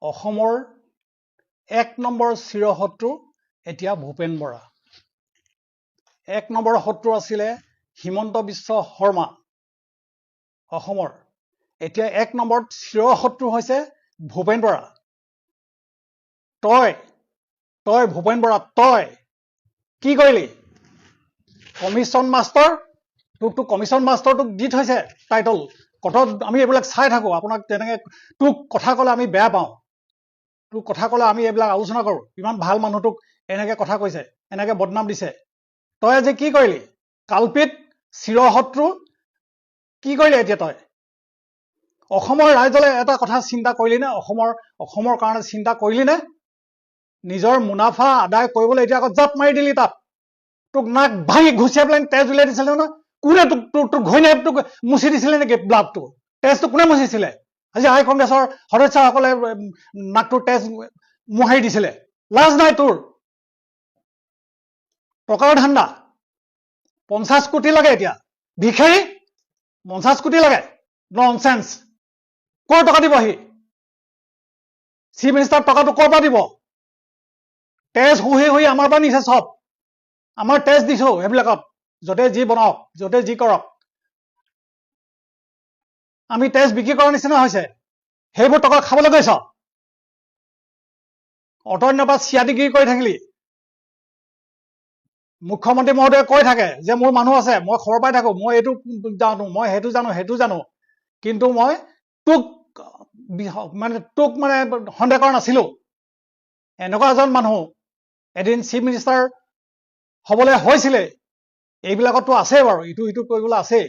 অসমৰ 1 নম্বৰ চিৰশত্ৰু এতিয়া ভূপেন বৰা। 1 নম্বৰ শত্ৰু আছিলে হিমন্ত বিশ্ব শৰ্মা অসমৰ। এতিয়া 1 নম্বৰ চিৰশত্ৰু হৈছে ভূপেন বৰা। তই ভূপেন বৰা, তই কি কৰিলি? কমিশ্যন মাষ্টৰ, তোক কমিশ্যন মাষ্টৰটোক দি থৈছে টাইটল। কথাত আমি এইবিলাক চাই থাকো, আপোনাক তেনেকে তোক কথা ক'লে আমি বেয়া পাওঁ, তোক কথা ক'লে আমি এইবিলাক আলোচনা কৰো। ইমান ভাল মানুহটোক এনেকে কথা কৈছে, এনেকে বদনাম দিছে। তই আজি কি কৰিলি? কালপিত চিৰশত্ৰু কি কৰিলি এতিয়া তই? অসমৰ ৰাইজলে এটা কথা চিন্তা কৰিলি নে? অসমৰ কাৰণে চিন্তা কৰিলি নে? নিজৰ মুনাফা আদায় কৰিবলৈ এতিয়া আকৌ জাপ মাৰি দিলি তাত। তোক নাক ভাঙি ঘুচিয়াই পেলাই তেজ উলিয়াই দিছিলে ন? কোনে তোক ঘৈণীয়েক তোক মুচি দিছিলে নেকি? ব্লাডটো, তেজটো কোনে মুচিছিলে? আজি আই কংগ্ৰেছৰ সদস্যসকলে নাকটোৰ তেজ মোহাৰি দিছিলে। লাজ নাই তোৰ? টকাৰ ধান্দা, 50 কোটি লাগে এতিয়া। ভিখাৰী 50 কোটি লাগে, ননচেন্স। কৰ টকা দিব সি? চিফ মিনিষ্টাৰ টকাটো কৰ পৰা দিব? তেজ শুহি আমাৰ পৰা নিছে চব। আমাৰ তেজ দিছো সেইবিলাকত, য'তে যি বনাওক, য'তে যি কৰক। আমি তেজ বিক্ৰী কৰাৰ নিচিনা হৈছে। সেইবোৰ টকা খাবলৈ গৈছ। অতন্যৰ পৰা চিয়াদিগিৰি কৰি থাকিলি। মুখ্যমন্ত্ৰী মহোদয়ে কৈ থাকে যে মোৰ মানুহ আছে, মই খবৰ পাই থাকো, মই এইটো জানো, মই সেইটো জানো, কিন্তু মই তোক সন্দেহ কৰা নাছিলো। এনেকুৱা এজন মানুহ এদিন চিফ মিনিষ্টাৰ হবলৈ হৈছিলে। এইবিলাকতো আছে বাৰু, ইটো কৰিবলৈ আছে।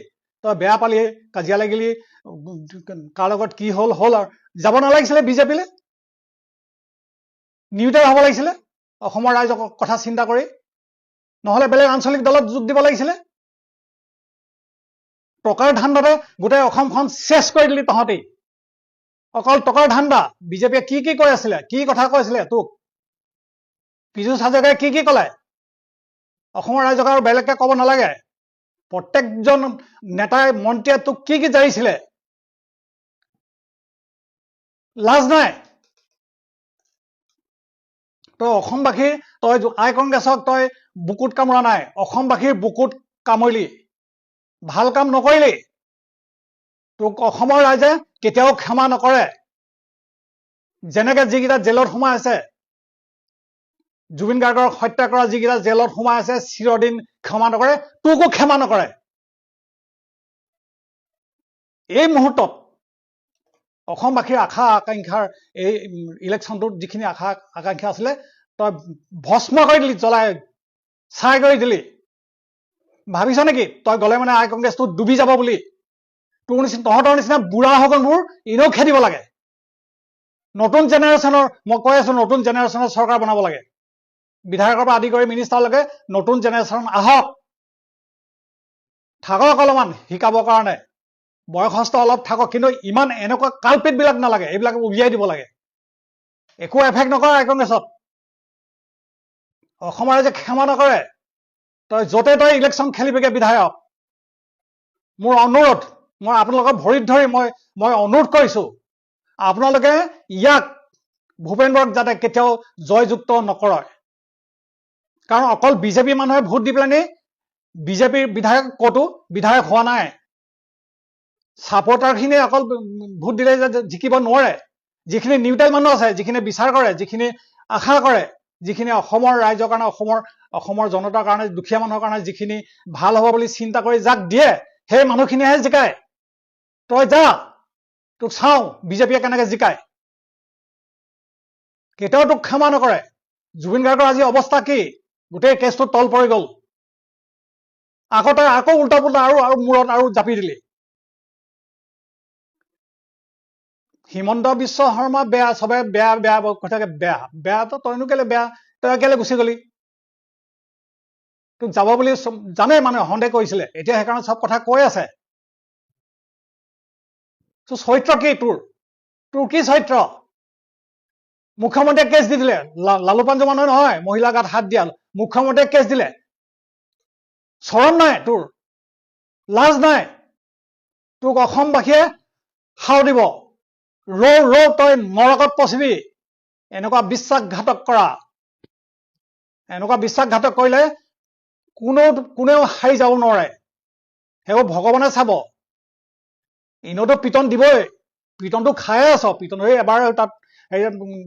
তই বেয়া পালি, কাজিয়া লাগিলি, কাৰ লগত কি হল আৰু যাব নালাগিছিলে বিজেপিলে। নিউট্ৰেল হ'ব লাগিছিলে অসমৰ ৰাইজৰ কথা চিন্তা কৰি, নহলে বেলেগ আঞ্চলিক দলত যোগ দিব লাগিছিলে। টকাৰ ধান্দাতে গোটেই অসমখন চেছ কৰি দিলি তহঁতি। অকল টকাৰ ধান্দা। বিজেপিয়ে কি কৈ আছিলে, কি কথা কৈছিলে তোক? পীযুষ হাজৰিকাই কি ক'লে? অসমৰ ৰাইজক আৰু বেলেগকে ক'ব নালাগে। প্ৰত্যেকজন নেতাই মন্ত্ৰীয়ে তোক কি জাৰিছিলে? লাজ নাই? তই অসমবাসীৰ, তই আই কংগ্ৰেছক তই বুকুত কামোৰা নাই, অসমবাসীৰ বুকুত কামুৰিলি। ভাল কাম নকৰিলি। তোক অসমৰ ৰাইজে কেতিয়াও ক্ষমা নকৰে। যেনেকে যিকেইটা জেলত সোমাই আছে, জুবিন গাৰ্গৰ হত্যা কৰা যিকেইটা জেলত সোমাই আছে, চিৰদিন ক্ষমা নকৰে, তোকো ক্ষমা নকৰে। এই মুহূৰ্তত অসমবাসীৰ আশা আকাংক্ষাৰ এই ইলেকশ্যনটোত যিখিনি আশা আকাংক্ষা আছিলে, তই ভস্ম কৰি দিলি, জ্বলাই ছাই কৰি দিলি। ভাবিছ নেকি তই গলে মানে আই কংগ্ৰেছটো ডুবি যাব বুলি? তহঁতৰ নিচিনা বুঢ়া সকলবোৰ এনেও খেদিব লাগে। নতুন জেনেৰেশ্যনৰ, মই কৈ আছো, নতুন জেনেৰেশ্যনৰ চৰকাৰ বনাব লাগে। বিধায়কৰ পৰা আদি কৰি মিনিষ্টাৰলৈকে নতুন জেনেৰেশ্যন আহক, থাকক অলপমান শিকাবৰ কাৰণে। বয়সস্থ অলপ থাকক, কিন্তু ইমান এনেকুৱা কালপিত বিলাক নালাগে। এইবিলাক উলিয়াই দিব লাগে। একো এফেক্ট নকৰে আই কংগ্ৰেছত। অসমৰ ৰাইজে ক্ষমা নকৰে। তই য'তে তই ইলেকশ্যন খেলিবিগে বিধায়ক। মোৰ অনুৰোধ, মই আপোনালোকৰ ভৰিত ধৰি মই অনুৰোধ কৰিছো, আপোনালোকে ইয়াক ভূপেন বৰাক যাতে কেতিয়াও জয়যুক্ত নকৰে। কাৰণ অকল বিজেপি মানুহে ভোট দি পেলানি বিজেপিৰ বিধায়ক ক'তো বিধায়ক হোৱা নাই। ছাপৰ্টাৰখিনিয়ে অকল ভোট দিলে যে জিকিব নোৱাৰে। যিখিনি নিউট্ৰেল মানুহ আছে, যিখিনি বিচাৰ কৰে, যিখিনি আশা কৰে, যিখিনি অসমৰ ৰাইজৰ কাৰণে, অসমৰ জনতাৰ কাৰণে, দুখীয়া মানুহৰ কাৰণে যিখিনি ভাল হ'ব বুলি চিন্তা কৰি যাক দিয়ে, সেই মানুহখিনিয়েহে জিকায়। তই যা, তোক চাওঁ বিজেপিয়ে কেনেকে জিকায়। কেতিয়াও তোক ক্ষমা নকৰে। জুবিন গাৰ্গৰ আজি অৱস্থা কি? গোটেই কেছটো তল পৰি গল। আকৌ উল্টা পুল্টা আৰু মূৰত আৰু জাপি দিলি। হিমন্ত বিশ্ব শৰ্মা বেয়া, চবে বেয়া কথাকে বেয়াতো তইনো কেলে বেয়া? তই কেলে গুচি গলি? তোক যাব বুলি জানে মানুহে সন্দেহ কৰিছিলে, এতিয়া সেইকাৰণে চব কথা কৈ আছে। চৰিত্ৰ কি তোৰ? তোৰ কি চৰিত্ৰ? মুখ্যমন্ত্ৰীয়ে কেছ দি দিলে। লালু পাঞ্জু মানুহ নহয় মহিলা গাত হাত দিয়া। মুখ্যমন্ত্ৰীয়ে কেছ দিলে। চৰম নাই তোৰ? লাজ নাই? তোক অসমবাসীয়ে সাও দিব। ৰ তই নৰকত পচিবি এনেকুৱা বিশ্বাসঘাতক কৰা এনেকুৱা বিশ্বাসঘাতক কৰিলে কোনেও হাৰি যাব নোৱাৰে সেইবোৰ ভগৱানে চাব এনেওতো পিটন দিবই পিটনটো খায়ে আছ পিটন এবাৰ তাত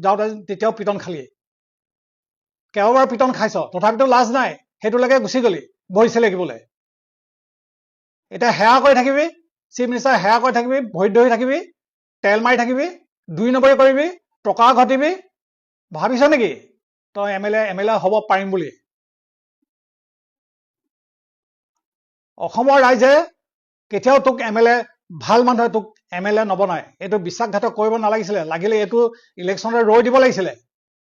যাওঁতে তেতিয়াও পিটন খালি কেইবাবাৰ পিটন খাইছ তথাপিতো লাজ নাই সেইটোলৈকে গুচি গলি বহিছে লাগিবলৈ এতিয়া সেৱা কৰি থাকিবি চিফ মিনিষ্টাৰ সেৱা কৰি থাকিবি ভৰিত ধৰি থাকিবি তেল মাৰি থাকিবি 2 নম্বৰী কৰিবি টকা ঘটিবি ভাবিছ নেকি তই এম এল এ হ'ব পাৰিম বুলি অসমৰ ৰাইজে কেতিয়াও তোক এম এল এ ভাল মানুহে তোক এম এল এ নবনায় এইটো বিশ্বাসঘাতক কৰিব নালাগিছিলে লাগিলে এইটো ইলেকশ্যনত ৰৈ দিব লাগিছিলে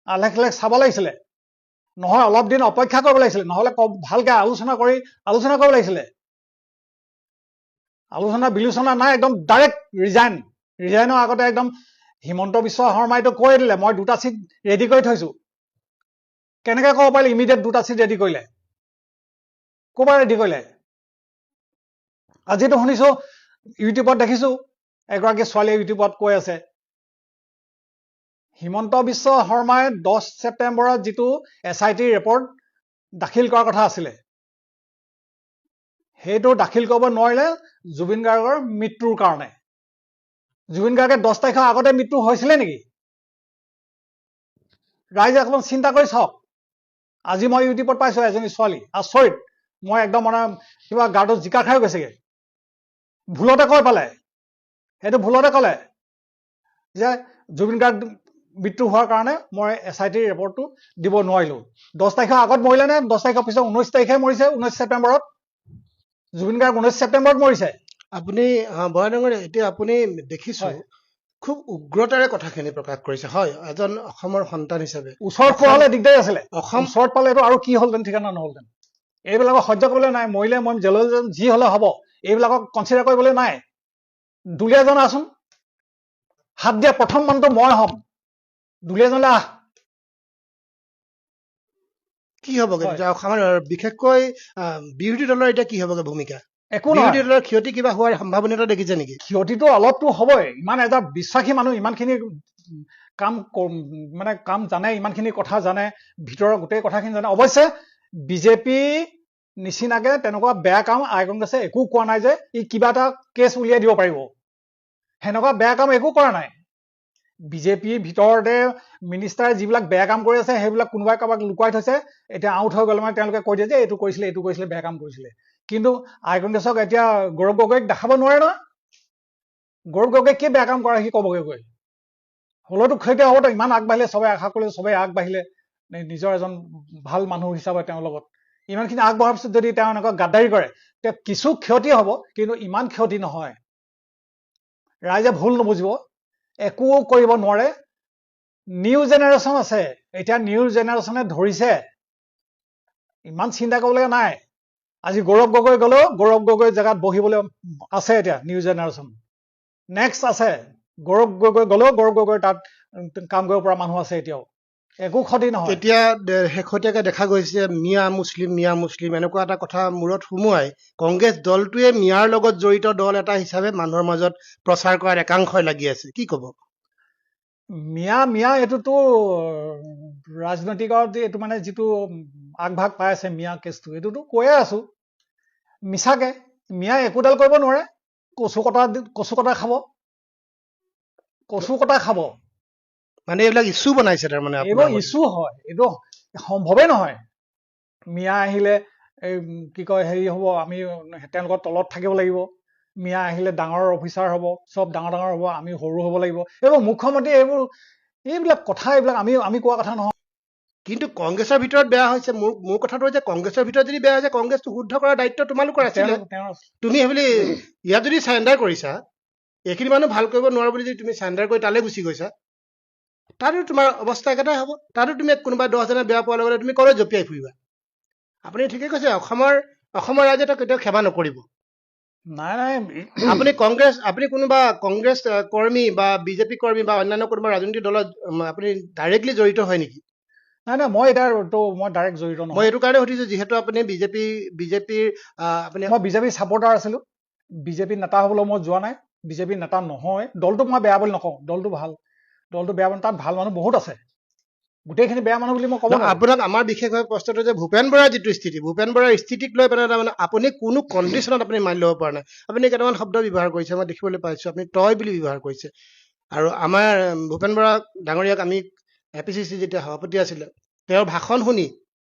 আলেখ চাব লাগিছিলে নহয় অলপ দিন অপেক্ষা কৰিব লাগিছিলে নহলে ভালকে আলোচনা কৰিব লাগিছিলে আলোচনা বিলোচনা নাই একদম ডাইৰেক্ট ৰিজাইনৰ আগতে একদম হিমন্ত বিশ্ব শৰ্মাইতো কৈ দিলে মই 2টা চিট ৰেডি কৰি থৈছো কেনেকৈ ক'ব পাৰিলে ইমিডিয়েট 2টা চিট ৰেডি কৰিলে ক'ৰবাত ৰেডি কৰিলে আজিতো শুনিছো ইউটিউবত দেখিছো এগৰাকী ছোৱালীয়ে ইউটিউবত কৈ আছে হিমন্ত বিশ্ব শৰ্মাই 10 ছেপ্টেম্বৰত যিটো SIT ৰিপৰ্ট দাখিল কৰাৰ কথা আছিলে সেইটো দাখিল কৰিব নোৱাৰিলে জুবিন গাৰ্গৰ মৃত্যুৰ কাৰণে জুবিন গাৰ্গে 10 তাৰিখৰ আগতে মৃত্যু হৈছিলে নেকি ৰাইজে অকণমান চিন্তা কৰি চাওক আজি মই ইউটিউবত পাইছো এজনী ছোৱালী আচৰিত মই একদম মানে কিবা গাৰ্ডত জিকা খাই গৈছেগে ভুলতে কৈ পালে সেইটো ভুলতে ক'লে যে জুবিন গাৰ্গ মৃত্যু হোৱাৰ কাৰণে মই SIT ৰিপৰ্টটো দিব নোৱাৰিলো 10 তাৰিখৰ আগত মৰিলে নে 10 তাৰিখৰ পিছত 19 তাৰিখে মৰিছে 19 ছেপ্টেম্বৰত জুবিন গাৰ্গ 19 ছেপ্টেম্বৰত মৰিছে আপুনি বৰাডাঙৰ এতিয়া আপুনি দেখিছো খুব উগ্ৰতাৰে কথাখিনি প্ৰকাশ কৰিছে হয় এজন অসমৰ সন্তান হিচাপে ওচৰত পোৱালে দিগদাৰ আছিলে ওচৰত পালেতো আৰু কি হ'লহেঁতেন ঠিকনা নহ'লহেঁতেন এইবিলাকক সহ্য কৰিবলৈ নাই মৰিলে মই জেললৈ যাম যি হ'লে হ'ব এইবিলাকক কনচিডাৰ কৰিবলৈ নাই দুলীয়াজন আছোন হাত দিয়া প্ৰথম মানুহটো মই হ'ম দুলীয়াজনলৈ আহ কি হ'বগে আমাৰ বিশেষকৈ বিৰোধী দলৰ এতিয়া কি হ'বগে ভূমিকা একো বিৰোধী দলৰ ক্ষতি কিবা হোৱাৰ সম্ভাৱনা দেখিছে নেকি ক্ষতিটো অলপতো হ'বই ইমান এটা বিশ্বাসী মানুহ ইমানখিনি কাম জানে ইমানখিনি কথা জানে ভিতৰৰ গোটেই কথাখিনি জানে অৱশ্যে বিজেপি নিচিনাকে তেনেকুৱা বেয়া কাম আই কংগ্ৰেছে একো কোৱা নাই যে ই কিবা এটা কেছ উলিয়াই দিব পাৰিব সেনেকুৱা বেয়া কাম একো কৰা নাই বিজেপিৰ ভিতৰতে মিনিষ্টাৰে যিবিলাক বেয়া কাম কৰি আছে সেইবিলাক কোনোবাই কাৰোবাক লুকুৱাই থৈছে এতিয়া আউট হৈ গ'লে মানে তেওঁলোকে কৈ দিয়ে যে এইটো কৰিছিলে বেয়া কাম কৰিছিলে কিন্তু আই কংগ্ৰেছক এতিয়া গৌৰৱ গগৈক দেখাব নোৱাৰে নহয় গৌৰৱ গগৈক কি বেয়া কাম কৰা সি ক'বগৈ গৈ হ'লেতো সেইটোৱে হ'বতো ইমান আগবাঢ়িলে চবে আশা কৰিলে চবে আগবাঢ়িলে নিজৰ এজন ভাল মানুহ হিচাপে তেওঁৰ লগত ইমানখিনি আগবঢ়াৰ পিছত যদি তেওঁ এনেকুৱা গাদ্দাৰী কৰে তেওঁ কিছু ক্ষতি হ'ব কিন্তু ইমান ক্ষতি নহয় ৰাইজে ভুল নুবুজিব একো কৰিব নোৱাৰে নিউ জেনেৰেশ্যন আছে এতিয়া নিউ জেনেৰেশ্যনে ধৰিছে ইমান চিন্তা কৰিবলগীয়া নাই আজি গৌৰৱ গগৈ গ'লেও গৌৰৱ গগৈ জেগাত বহিবলৈ আছে এতিয়া নিউ জেনেৰেশ্যন নেক্সট আছে গৌৰৱ গগৈ গ'লেও গৌৰৱ গগৈ তাত কাম কৰিব পৰা মানুহ আছে এতিয়াও একো ক্ষতি নহয় এতিয়া শেহতীয়াকৈ দেখা গৈছে মিয়া মুছলিম এনেকুৱা এটা কথা মূৰত সুমুৱাই কংগ্ৰেছ দলটোৱে মিয়াৰ লগত জড়িত দল এটা হিচাপে মানুহৰ মাজত প্ৰচাৰ কৰাৰ একাংশই লাগি আছে কি ক'ব মিয়া এইটোতো ৰাজনৈতিকত এইটো মানে যিটো আগভাগ পাই আছে মিয়া কেছটো এইটোতো কৈয়ে আছো মিছাকে মিয়া একোডাল কৰিব নোৱাৰে কচু কটা খাব মানে এইবিলাক ইছ্যু বনাইছে তাৰমানে এইবোৰ ইছ্যু হয় এইটো সম্ভৱেই নহয় মিয়া আহিলে এই কি কয় হেৰি হ'ব আমি তেওঁলোকৰ তলত থাকিব লাগিব মিয়া আহিলে ডাঙৰ অফিচাৰ হ'ব চব ডাঙৰ হ'ব আমি সৰু হ'ব লাগিব এইবোৰ মুখ্যমন্ত্ৰী এইবিলাক কথা এইবিলাক আমি কোৱা কথা নহয় কিন্তু কংগ্ৰেছৰ ভিতৰত বেয়া হৈছে মোৰ কথাটো যে কংগ্ৰেছৰ ভিতৰত যদি বেয়া হৈছে কংগ্ৰেছটো শুদ্ধ কৰাৰ দায়িত্ব তোমালোকৰ আছিলে তুমি সেইবুলি ইয়াত যদি চাৰেণ্ডাৰ কৰিছা এইখিনি মানুহ ভাল কৰিব নোৱাৰো বুলি যদি তুমি চাৰেণ্ডাৰ কৰি তালৈ গুচি গৈছা তাতো তোমাৰ অৱস্থা একেটাই হ'ব তাতো তুমি কোনোবা 10জনে বেয়া পোৱাৰ লগতে তুমি কলৈ জপিয়াই ফুৰিবা আপুনি ঠিকে কৈছে অসমৰ ৰাইজে কেতিয়াও ক্ষমা নকৰিব নাই আপুনি কোনোবা কংগ্ৰেছ কৰ্মী বা বিজেপি কৰ্মী বা অন্যান্য কোনোবা ৰাজনৈতিক দলত আপুনি ডাইৰেক্টলি জড়িত হয় নেকি নাই মই ডাইৰেক্ট জড়িত নহয় মই এইটো কাৰণে সুধিছো যিহেতু আপুনি বিজেপিৰ মই বিজেপিৰ ছাপৰ্টাৰ আছিলো বিজেপি নেতা হ'বলৈ মই যোৱা নাই বিজেপি নেতা নহয়, দলটোক মই বেয়া বুলি নকওঁ, দলটো ভাল, দলটো বেয়া মানে তাত ভাল মানুহ বহুত আছে, গোটেইখিনি বেয়া মানুহ বুলি মই ক'ব নোৱাৰো। আপোনাক আমাৰ বিশেষভাৱে প্ৰশ্নটো যে ভূপেন বৰাৰ যিটো স্থিতি, ভূপেন বৰাৰ স্থিতিক লৈ পেলাই তাৰমানে আপুনি কোনো কণ্ডিশ্যনত আপুনি মানি ল'ব পৰা নাই। আপুনি কেইটামান শব্দ ব্যৱহাৰ কৰিছে, মই দেখিবলৈ পাইছো, আপুনি তই বুলি ব্যৱহাৰ কৰিছে। আৰু আমাৰ ভূপেন বৰা ডাঙৰীয়াক আমি APCC যেতিয়া সভাপতি আছিলে, তেওঁৰ ভাষণ শুনি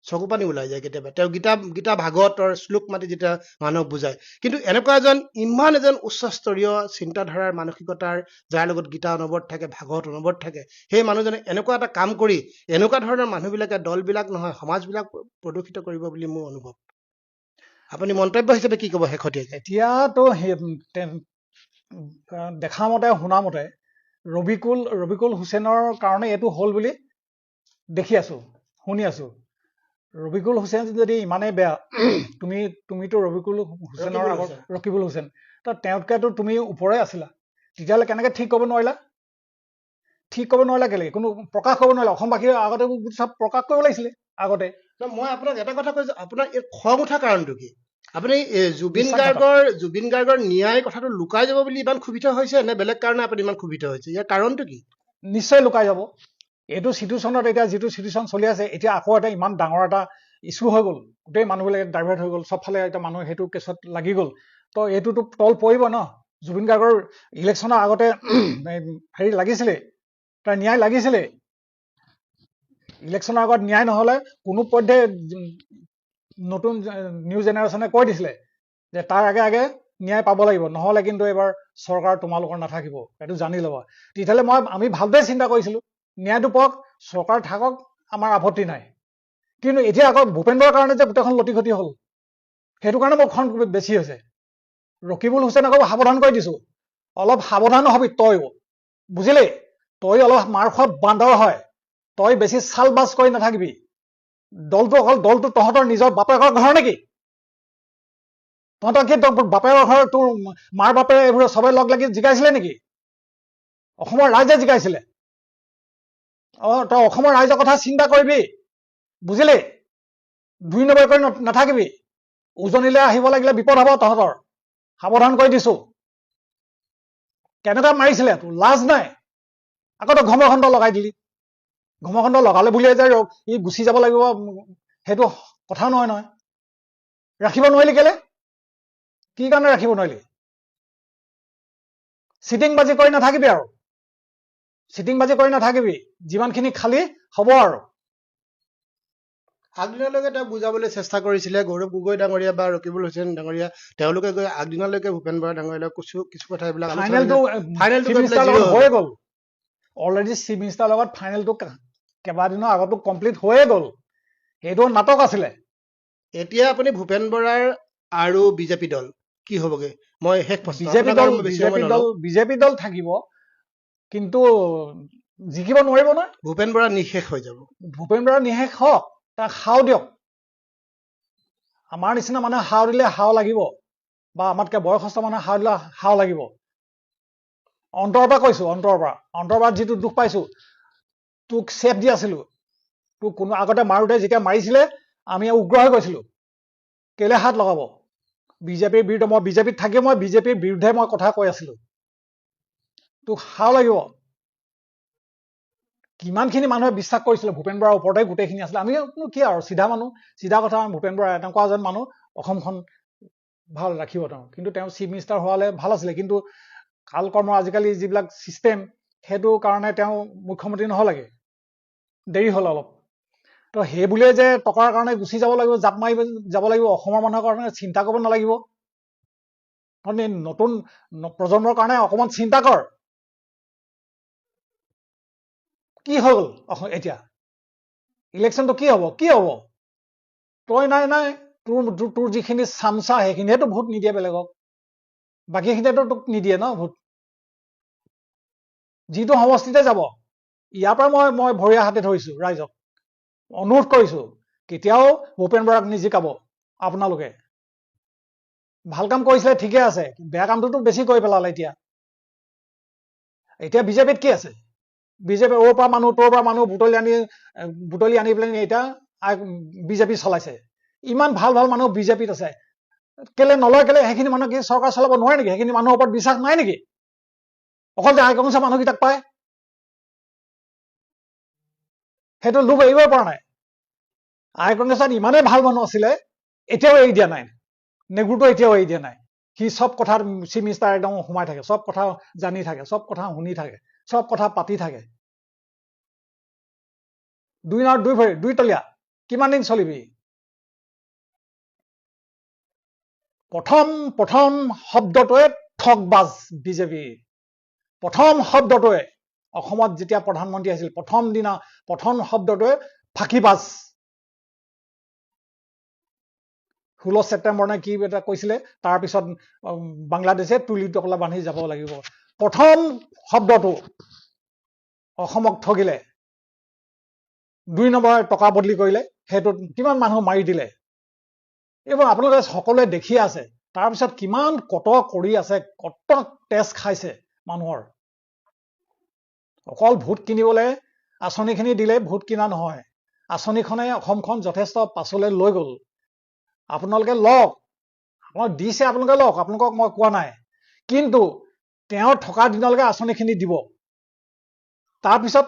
চকু পানী ওলাই যায় কেতিয়াবা। তেওঁ গীতা ভাগৱতৰ শ্লোক মাতি যেতিয়া মানুহক বুজায়। কিন্তু এনেকুৱা ইমান এজন উচ্চস্তৰীয় চিন্তাধাৰাৰ মানসিকতাৰ, যাৰ লগত গীতা অনবৰত থাকে, ভাগৱত অনবৰত থাকে, সেই মানুহজনে এনেকুৱা এটা কাম কৰি এনেকুৱা ধৰণৰ মানুহবিলাকে দলবিলাক নহয় সমাজবিলাক প্ৰদূষিত কৰিব বুলি মোৰ অনুভৱ। আপুনি মন্তব্য হিচাপে কি ক'ব শেহতীয়াকৈ? এতিয়াতো দেখা মতে শুনা মতে ৰবিকুল হুছেইনৰ কাৰণে এইটো হ'ল বুলি দেখি আছো, শুনি আছো। ৰবিকুল হুছেইন যদি ইমানেই বেয়া, তুমিতো ৰবিকুল হুছেইনৰ আগত ৰকিবুল হুছেইন, তো তেওঁতকেতো তুমি ওপৰে আছিলা, তেতিয়াহ'লে কেনেকৈ ঠিক কৰিব নোৱাৰিলা? ঠিক কৰিব নোৱাৰিলা কেলে? কোনো প্ৰকাশ কৰিব নোৱাৰিলা? অসমবাসীৰ আগতে চব প্ৰকাশ কৰিব লাগিছিলে আগতে। মই আপোনাক এটা কথা কৈছো, আপোনাৰ এই খং উঠা কাৰণটো কি? আপুনি জুবিন গাৰ্গৰ ন্যায় কথাটো লুকাই যাব বুলি ইমান ক্ষোভিত হৈছে, নে বেলেগ কাৰণে আপুনি ইমান ক্ষোভিত হৈছে? ইয়াৰ কাৰণটো কি? নিশ্চয় লুকাই যাব। এইটো চিটুৱেশ্যনত এতিয়া যিটো চিটুৱেশ্যন চলি আছে, এতিয়া আকৌ এটা ইমান ডাঙৰ এটা ইছ্যু হৈ গ'ল, গোটেই মানুহবিলাক ডাইভাৰ্ট হৈ গ'ল, চবফালে এতিয়া মানুহ সেইটো কেছত লাগি গ'ল, তো এইটোতো তল পৰিব ন। জুবিন গাৰ্গৰ ইলেকশ্যনৰ আগতে হেৰি লাগিছিলে, তাৰ ন্যায় লাগিছিলে। ইলেকশ্যনৰ আগত ন্যায় নহ'লে কোনো পধ্যে নতুন নিউ জেনেৰেশ্যনে কৈ দিছিলে যে তাৰ আগে আগে ন্যায় পাব লাগিব, নহ'লে কিন্তু এইবাৰ চৰকাৰ তোমালোকৰ নাথাকিব, এইটো জানি ল'বা। তেতিয়াহ'লে আমি ভালদৰে চিন্তা কৰিছিলো, ন্যায়টো পাওক, চৰকাৰ থাকক, আমাৰ আপত্তি নাই। কিন্তু এতিয়া আকৌ ভূপেন্দ্ৰৰ কাৰণে যে গোটেইখন লটি ঘটি হ'ল, সেইটো কাৰণে মোৰ খন বেছি হৈছে। ৰকিবুল হুছেইনক আকৌ সাৱধান কৰি দিছো, অলপ সাৱধান হবি তই, বুজিলি? তই অলপ মাৰ খোৱা বান্দৰ হয়, তই বেছি চাল বাজ কৰি নাথাকিবি। দলটো তহঁতৰ নিজৰ বাপেকৰ ঘৰ নেকি? তহঁতৰ কি বাপেকৰ ঘৰ, তোৰ মাৰ বাপে এইবোৰ চবে লগ লাগি জিকাইছিলে নেকি? অসমৰ ৰাইজে জিকাইছিলে। তই অসমৰ ৰাইজৰ কথা চিন্তা কৰিবি, বুজিলি? 2 নম্বৰ কৰি নাথাকিবি, উজনিলৈ আহিব লাগিলে বিপদ হ'ব তহঁতৰ, সাৱধান কৰি দিছো। কেনেকুৱা মাৰিছিলে, তোৰ লাজ নাই? আকৌ তই ঘমখণ্ড লগাই দিলি। ঘমখণ্ড লগালে বুলিয়ে যে ই গুচি যাব লাগিব সেইটো কথা নহয় নহয়। ৰাখিব নোৱাৰিলি কেলে? কি কাৰণে ৰাখিব নোৱাৰিলি? চিটিং বাজি কৰি নাথাকিবি আৰু, চিটিং বাজি কৰি নাথাকিবি, যিমানখিনি খালি হ'ব আৰু। আগদিনালৈকে তেওঁ বুজাবলৈ চেষ্টা কৰিছিলে, গৌৰৱ গগৈ ডাঙৰীয়া বা ৰকিবুল হুছেইন ডাঙৰীয়া, তেওঁলোকে গৈ আগদিনালৈকে ভূপেন বৰা ডাঙৰীয়ালৈ কিছু কথা এইবিলাক ফাইনেলটো হৈয়ে গ'ল অলৰেডি। চিফ মিনিষ্টাৰৰ লগত ফাইনেলটো কেইবাদিনৰ আগতো কমপ্লিট হৈয়ে গ'ল, সেইটো নাটক আছিলে। এতিয়া আপুনি ভূপেন বৰাৰ আৰু বিজেপি দল কি হ'বগে? মই শেষ বিজেপি দল থাকিব, কিন্তু জিকিব নোৱাৰিব নহয়। ভূপেন বৰা নিঃশেষ হৈ যাব। ভূপেন বৰা নিঃশেষ হওক, তাক সাও দিয়ক। আমাৰ নিচিনা মানুহে সাও দিলে সাও লাগিব, বা আমাতকৈ বয়সস্থ মানুহে সাও দিলে সাও লাগিব। অন্তৰৰ পৰা কৈছো, অন্তৰৰ পৰা যিটো দুখ পাইছো, তোক চেফ দি আছিলো, তোক কোনো আগতে মাৰোতে যেতিয়া মাৰিছিলে আমি উগ্ৰ হৈ গৈছিলো, কেলে হাত লগাব? বিজেপিৰ বিৰুদ্ধে, মই বিজেপিত থাকি মই বিজেপিৰ বিৰুদ্ধে মই কথা কৈ আছিলো, তোক সাও লাগিব। কিমানখিনি মানুহে বিশ্বাস কৰিছিলে ভূপেন বৰাৰ ওপৰতে গোটেইখিনি আছিলে। আমি কি আৰু চিধা মানুহ, চিধা কথা। ভূপেন বৰা এনেকুৱা এজন মানুহ, অসমখন ভাল ৰাখিব তেওঁ, কিন্তু তেওঁ চিফ মিনিষ্টাৰ হোৱালে ভাল আছিলে। কিন্তু কাল কৰ্ম আজিকালি যিবিলাক চিষ্টেম, সেইটো কাৰণে তেওঁ মুখ্যমন্ত্ৰী নহ'লেগে, দেৰি হ'ল অলপ। তো সেই বুলিয়ে যে টকাৰ কাৰণে গুচি যাব লাগিব, জাপ মাৰিব যাব লাগিব, অসমৰ মানুহৰ কাৰণে চিন্তা কৰিব নালাগিব? নতুন প্ৰজন্মৰ কাৰণে অকণমান চিন্তা কৰ। কি হ'ল এতিয়া ইলেকশ্যনটো? কি হ'ব? তই নাই তোৰ যিখিনি চামচা সেইখিনিহেতো ভোট নিদিয়ে বেলেগক, বাকীখিনিয়েতো তোক নিদিয়ে ন ভোট। যিটো সমষ্টিতে যাব, ইয়াৰ পৰা মই ভৰিয়া হাতে ধৰিছো ৰাইজক, অনুৰোধ কৰিছো, কেতিয়াও ভূপেন বৰাক নিজিকাব আপোনালোকে। ভাল কাম কৰিছিলে ঠিকে আছে, বেয়া কামটোতো বেছি কৰি পেলালে। এতিয়া বিজেপিত কি আছে? বিজেপি অ'ৰ পৰা মানুহ তোৰ পৰা মানুহ বুটলি আনি পেলাই এতিয়া বিজেপি চলাইছে। ইমান ভাল মানুহ বিজেপিত আছে, কেলে নলয়? কেলে? সেইখিনি মানুহ কি চৰকাৰ চলাব নোৱাৰে নেকি? সেইখিনি মানুহৰ ওপৰত বিশ্বাস নাই নেকি? অকল যে আই কংগ্ৰেছৰ মানুহকেইটাক পায় সেইটো লোভ এৰিবই পৰা নাই। আই কংগ্ৰেছত ইমানেই ভাল মানুহ আছিলে, এতিয়াও এৰি দিয়া নাই। নেগুৰটো এতিয়াও এৰি দিয়া নাই। সি চব কথাত চিফ মিনিষ্টাৰ একদম সোমাই থাকে, চব কথা জানি থাকে, চব কথা শুনি থাকে, চব কথা পাতি থাকে। দুই নাৱত দুই ভৰি, দুই তলীয়া, কিমান দিন চলিবি? প্ৰথম শব্দটোৱে ঠগবাজ বিজেপি। প্ৰথম শব্দটোৱে অসমত যেতিয়া প্ৰধানমন্ত্ৰী আছিল প্ৰথম শব্দটোৱে ফাঁকিবাজ। 16 ছেপ্টেম্বৰ নে কি এটা কৈছিলে, তাৰপিছত বাংলাদেশে তুলি টকলা বান্ধি যাব লাগিব। প্ৰথম শব্দটো অসমক ঠগিলে। 2 নম্বৰ টকা বদলি কৰিলে, সেইটোত কিমান মানুহ মাৰি দিলে। এইবোৰ আপোনালোকে সকলোৱে দেখি আছে। তাৰপিছত কিমান কট কৰি আছে, কট তেজ খাইছে মানুহৰ। অকল ভোট কিনিবলৈ আঁচনিখিনি দিলে ভোট কিনা নহয়। আঁচনিখনে অসমখন যথেষ্ট পাছলৈ লৈ গ'ল। আপোনালোকে লওক, আপোনাক দিছে, আপোনালোকে লওক, আপোনালোকক মই কোৱা নাই। কিন্তু তেওঁ থকা দিনলৈকে আঁচনিখিনি দিব, তাৰপিছত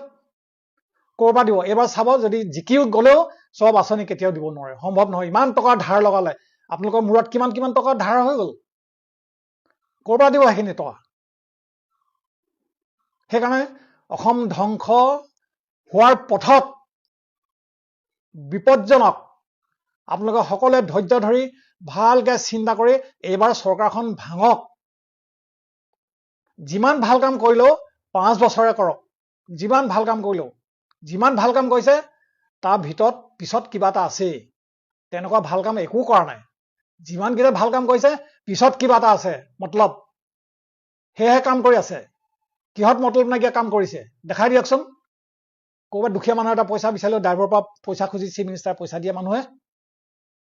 ক'ৰবাত দিব। এইবাৰ চাব, যদি জিকিও গ'লেও চব আঁচনি কেতিয়াও দিব নোৱাৰে, সম্ভৱ নহয়। ইমান টকা ধাৰ লগালে, আপোনালোকৰ মূৰত কিমান টকা ধাৰ হৈ গ'ল, ক'ৰবাত দিব সেইখিনি টকা? সেইকাৰণে অসম ধ্বংস হোৱাৰ পথত বিপদজনক। আপোনালোকে সকলোৱে ধৈৰ্য ধৰি ভালকে চিন্তা কৰি এইবাৰ চৰকাৰখন ভাঙক। যিমান ভাল কাম কৰিলেও 5 বছৰে কৰক। যিমান ভাল কাম কৰিলেও, যিমান ভাল কাম কৰিছে তাৰ ভিতৰত পিছত কিবা এটা আছেই। তেনেকুৱা ভাল কাম একো কৰা নাই। যিমানকেইটা ভাল কাম কৰিছে পিছত কিবা এটা আছে, মতলব। সেয়েহে কাম কৰি আছে। কিহত মতলব নাইকিয়া কাম কৰিছে দেখাই দিয়কচোন। ক'ৰবাত দুখীয়া মানুহ এটা পইচা বিচাৰিলেও ড্ৰাইভাৰৰ পৰা পইচা খুজি চিফ মিনিষ্টাৰ পইচা দিয়ে মানুহে।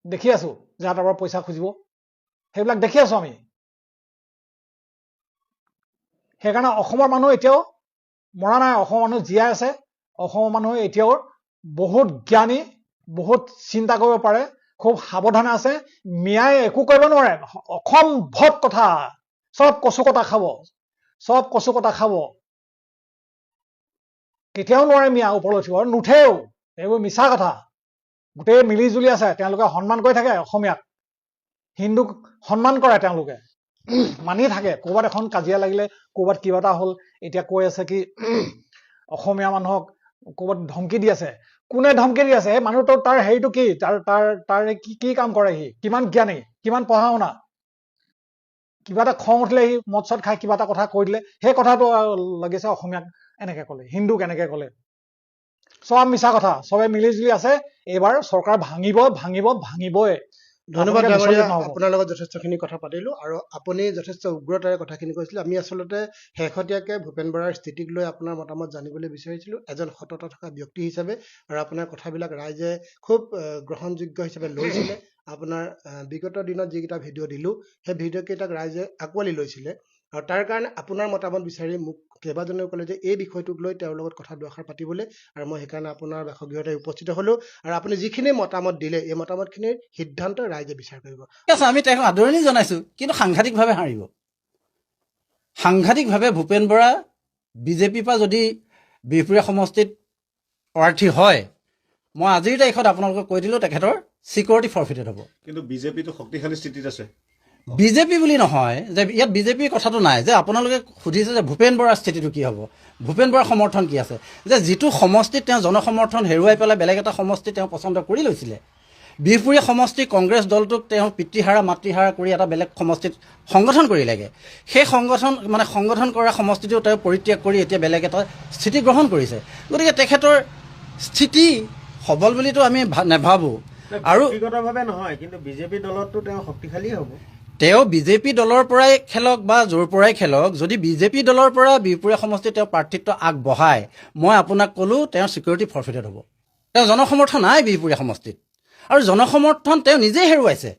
দেখি আছো, যাৰ তাৰ পৰা পইচা খুজিব, সেইবিলাক দেখি আছো আমি। সেইকাৰণে অসমৰ মানুহ এতিয়াও মৰা নাই, অসমৰ মানুহ জীয়াই আছে। অসমৰ মানুহ এতিয়াও বহুত জ্ঞানী, বহুত চিন্তা কৰিব পাৰে, খুব সাৱধানে আছে। মিয়াই একো কৰিব নোৱাৰে। অসম্ভৱ কথা, চব কচু কটা খাব, চব কচু কটা খাব। কেতিয়াও নোৱাৰে মিয়া ওপৰলৈ উঠিব, নুঠেও। এইবোৰ মিছা কথা। গোটেই মিলি জুলি আছে, তেওঁলোকে সন্মান কৰি থাকে অসমীয়াক, হিন্দুক সন্মান কৰে, তেওঁলোকে মানি থাকে। ক'ৰবাত এখন কাজিয়া লাগিলে, ক'ৰবাত কিবা এটা হ'ল, এতিয়া কৈ আছে কি অসমীয়া মানুহক ক'ৰবাত ধমকি দি আছে। কোনে ধমকি দি আছে? এই মানুহটো, তাৰ হেৰিটো কি, তাৰ কি কাম কৰে, সি কিমান জ্ঞানী, কিমান পঢ়া শুনা? কিবা এটা খং উঠিলে সি মদ চদ খাই কিবা এটা কথা কৈ দিলে, সেই কথাটো লাগিছে অসমীয়াক এনেকে ক'লে, হিন্দুক এনেকে ক'লে। চব মিছা কথা। চবে মিলি জুলি আছে। এইবাৰ চৰকাৰ ভাঙিবই। ধন্যবাদ ডাঙৰীয়া, আপোনাৰ লগত যথেষ্টখিনি কথা পাতিলো আৰু আপুনি যথেষ্ট উগ্ৰতাৰে কথাখিনি কৈছিলে। আমি আচলতে শেহতীয়াকৈ ভূপেন বৰাৰ স্থিতিক লৈ আপোনাৰ মতামত জানিবলৈ বিচাৰিছিলো, এজন সততা থকা ব্যক্তি হিচাপে। আৰু আপোনাৰ কথাবিলাক ৰাইজে খুব গ্ৰহণযোগ্য হিচাপে লৈছিলে। আপোনাৰ বিগত দিনত যিকেইটা ভিডিঅ' দিলো, সেই ভিডিঅ' কেইটাক ৰাইজে আঁকোৱালি লৈছিলে। আৰু তাৰ কাৰণে আপোনাৰ মতামত বিচাৰি মোক কেইবাজনেও ক'লে যে এই বিষয়টোক লৈ তেওঁৰ লগত কথা দুআষাৰ পাতিবলৈ, আৰু মই সেইকাৰণে আপোনাৰ বাসগৃহতে উপস্থিত হলো। আৰু আপুনি যিখিনি মতামত দিলে, এই মতামতখিনিৰ সিদ্ধান্ত ৰাইজে বিচাৰ কৰিব। ঠিক আছে, আমি তেওঁক আদৰণি জনাইছো, কিন্তু সাংঘাতিকভাৱে হাৰিব। সাংঘাতিকভাৱে ভূপেন বৰা বিজেপিৰ পৰা যদি বিহপুৰীয়া সমষ্টিত প্ৰাৰ্থী হয়, মই আজিৰ তাৰিখত আপোনালোকক কৈ দিলোঁ, তেখেতৰ চিকিউৰিটি ফৰফিটেড হ'ব। কিন্তু বিজেপিটো শক্তিশালী স্থিতিত আছে। বিজেপি বুলি নহয় যে ইয়াত বিজেপিৰ কথাটো নাই, যে আপোনালোকে সুধিছে যে ভূপেন বৰাৰ স্থিতিটো কি হ'ব, ভূপেন বৰাৰ সমৰ্থন কি আছে। যে যিটো সমষ্টিত তেওঁ জনসমৰ্থন হেৰুৱাই পেলাই বেলেগ এটা সমষ্টি তেওঁ পচন্দ কৰি লৈছিলে, বিহপুৰীয়া সমষ্টি কংগ্ৰেছ দলটোক তেওঁ পিতৃহাৰা মাতৃহাৰা কৰি এটা বেলেগ সমষ্টিত সংগঠন কৰিলেগৈ। সেই সংগঠন কৰা সমষ্টিটো তেওঁ পৰিত্যাগ কৰি এতিয়া বেলেগ এটা স্থিতি গ্ৰহণ কৰিছে। গতিকে তেখেতৰ স্থিতি সবল বুলিতো আমি নাভাবোঁ। আৰু ব্যক্তিগতভাৱে নহয়, কিন্তু বিজেপি দলততো তেওঁ শক্তিশালী হ'ব। তেওঁ বিজেপি দলৰ পৰাই খেলক বা য'ৰ পৰাই খেলক, যদি বিজেপি দলৰ পৰা বিহপুৰীয়া সমষ্টিত তেওঁ প্ৰাৰ্থিত্ব আগবঢ়ায়, মই আপোনাক ক'লোঁ তেওঁৰ চিকিউৰিটি ফৰফিটেড হ'ব। তেওঁ জনসমৰ্থন নাই বিহপুৰীয়া সমষ্টিত, আৰু জনসমৰ্থন তেওঁ নিজেই হেৰুৱাইছে।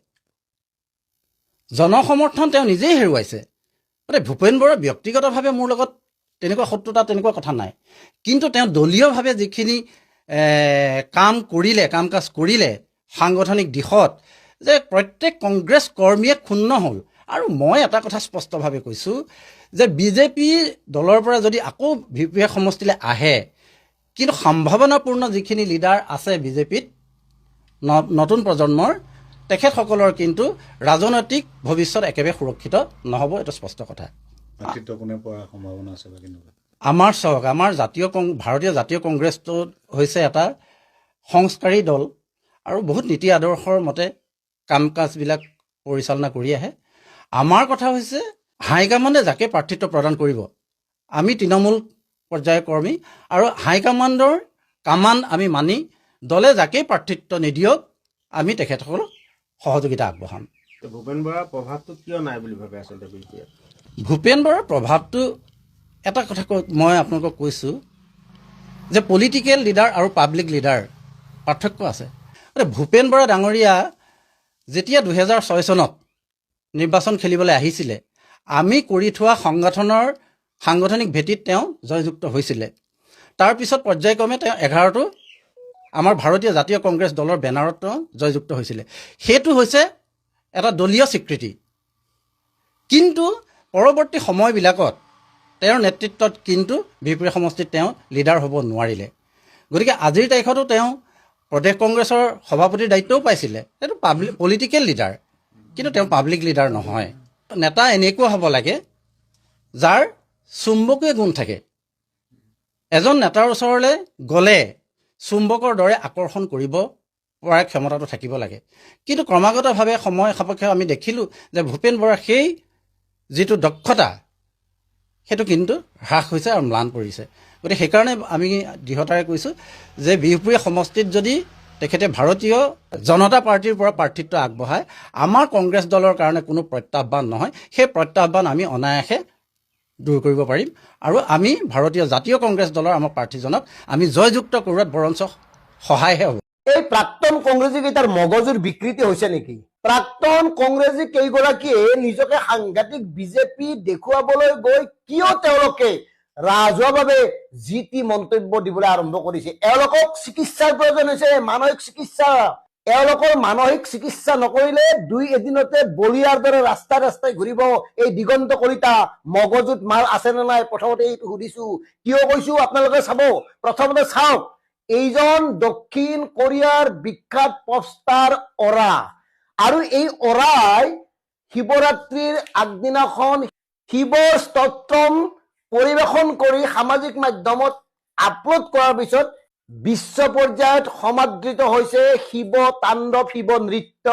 গতিকে ভূপেন বৰা ব্যক্তিগতভাৱে মোৰ লগত তেনেকুৱা শত্ৰুতা, তেনেকুৱা কথা নাই। কিন্তু তেওঁ দলীয়ভাৱে যিখিনি কাম কাজ কৰিলে সাংগঠনিক দিশত, যে প্ৰত্যেক কংগ্ৰেছ কৰ্মীয়ে ক্ষুণ্ণ হ'ল। আৰু মই এটা কথা স্পষ্টভাৱে কৈছোঁ যে বিজেপি দলৰ পৰা যদি আকৌ VPF সমষ্টিলৈ আহে, কিন্তু সম্ভাৱনাপূৰ্ণ যিখিনি লিডাৰ আছে বিজেপিত নতুন প্ৰজন্মৰ, তেখেতসকলৰ কিন্তু ৰাজনৈতিক ভৱিষ্যত একেবাৰে সুৰক্ষিত নহ'ব, এইটো স্পষ্ট কথা। নেতৃত্ব কোনে পোৱাৰ সম্ভাৱনা আছে বা কেনেকুৱা? আমাৰ চাওক, আমাৰ ভাৰতীয় জাতীয় কংগ্ৰেছটো হৈছে এটা সংস্কাৰী দল আৰু বহুত নীতি আদৰ্শৰ মতে কাম কাজবিলাক পৰিচালনা কৰি আহে। আমাৰ কথা হৈছে হাইকমাণ্ডে যাকে প্ৰাৰ্থিত্ব প্ৰদান কৰিব, আমি তৃণমূল পৰ্যায়ৰ কৰ্মী আৰু হাইকমাণ্ডৰ কামাণ্ড আমি মানি দলে যাকেই প্ৰাৰ্থিত্ব নিদিয়ক আমি তেখেতসকলক সহযোগিতা আগবঢ়াম। ভূপেন বৰাৰ প্ৰভাৱটো কিয় নাই বুলি ভাবে আচলতে বিজেপিয়ে? ভূপেন বৰাৰ প্ৰভাৱটো এটা কথা মই আপোনালোকক কৈছোঁ যে পলিটিকেল লিডাৰ আৰু পাব্লিক লিডাৰ পাৰ্থক্য আছে। ভূপেন বৰা ডাঙৰীয়া যেতিয়া 2006 চনত নিৰ্বাচন খেলিবলৈ আহিছিলে, আমি কৰি থোৱা সাংগঠনিক ভেটিত তেওঁ জয়যুক্ত হৈছিলে। তাৰপিছত পৰ্যায়ক্ৰমে তেওঁ 11টো আমাৰ ভাৰতীয় জাতীয় কংগ্ৰেছ দলৰ বেনাৰত তেওঁ জয়যুক্ত হৈছিলে। সেইটো হৈছে এটা দলীয় স্বীকৃতি। কিন্তু পৰৱৰ্তী সময়বিলাকত তেওঁৰ নেতৃত্বত কিন্তু VPF সমষ্টিত তেওঁ লিডাৰ হ'ব নোৱাৰিলে। গতিকে আজিৰ তাৰিখতো তেওঁ প্ৰদেশ কংগ্ৰেছৰ সভাপতিৰ দায়িত্বও পাইছিলে। সেইটো পলিটিকেল লিডাৰ, কিন্তু তেওঁ পাব্লিক লিডাৰ নহয়। নেতা এনেকুৱা হ'ব লাগে যাৰ চুম্বকীয় গুণ থাকে। এজন নেতাৰ ওচৰলৈ গ'লে চুম্বকৰ দৰে আকৰ্ষণ কৰিব পৰা ক্ষমতাটো থাকিব লাগে। কিন্তু ক্ৰমাগতভাৱে সময় সাপেক্ষে আমি দেখিলোঁ যে ভূপেন বৰাৰ সেই যিটো দক্ষতা সেইটো কিন্তু হ্ৰাস হৈছে আৰু ম্লান পৰিছে। গতিকে সেইকাৰণে আমি দৃঢ়তাৰে কৈছোঁ যে VPF সমষ্টিত যদি তেখেতে ভাৰতীয় জনতা পাৰ্টিৰ পৰা প্ৰাৰ্থিত্ব আগবঢ়ায়, আমাৰ কংগ্ৰেছ দলৰ কাৰণে কোনো প্ৰত্যাহ্বান নহয়। সেই প্ৰত্যাহ্বান আমি অনায়াসে দূৰ কৰিব পাৰিম আৰু আমি ভাৰতীয় জাতীয় কংগ্ৰেছ দলৰ আমাৰ প্ৰাৰ্থীজনক আমি জয়যুক্ত কৰোৱাত বৰঞ্চ সহায়হে হ'ব। এই প্ৰাক্তন কংগ্ৰেছী কেইটাৰ মগজুৰ বিকৃতি হৈছে নেকি? প্ৰাক্তন কংগ্ৰেছী কেইগৰাকীয়ে নিজকে সাংঘাতিক বিজেপি দেখুৱাবলৈ গৈ কিয় তেওঁলোকে ৰাজহুৱাভাৱে যি টি মন্তব্য দিবলৈ আৰম্ভ কৰিছে? এওঁলোকক চিকিৎসাৰ প্ৰয়োজন হৈছে, মানসিক চিকিৎসা। এওঁলোকৰ মানসিক চিকিৎসা নকৰিলে এদিনতে বলিয়াৰ দৰে ৰাস্তাই ৰাস্তাই ঘূৰিব। এই দিগন্ত কলিতা মগজুত মাল আছে নে নাই প্ৰথমতে এইটো সুধিছো। কিয় কৈছো আপোনালোকে চাব। প্ৰথমতে চাওক, এইজন দক্ষিণ কোৰিয়াৰ বিখ্যাত পপষ্টাৰ অৰা, আৰু এই অৰাই শিৱৰাত্ৰিৰ আগদিনাখন শিৱৰ স্তোত্ৰম পৰিৱেশন কৰি সামাজিক মাধ্যমত আপলোড কৰাৰ পিছত বিশ্ব পৰ্যায়ত সমাদৃত হৈছে শিৱ তাণ্ডৱ, শিৱ নৃত্য।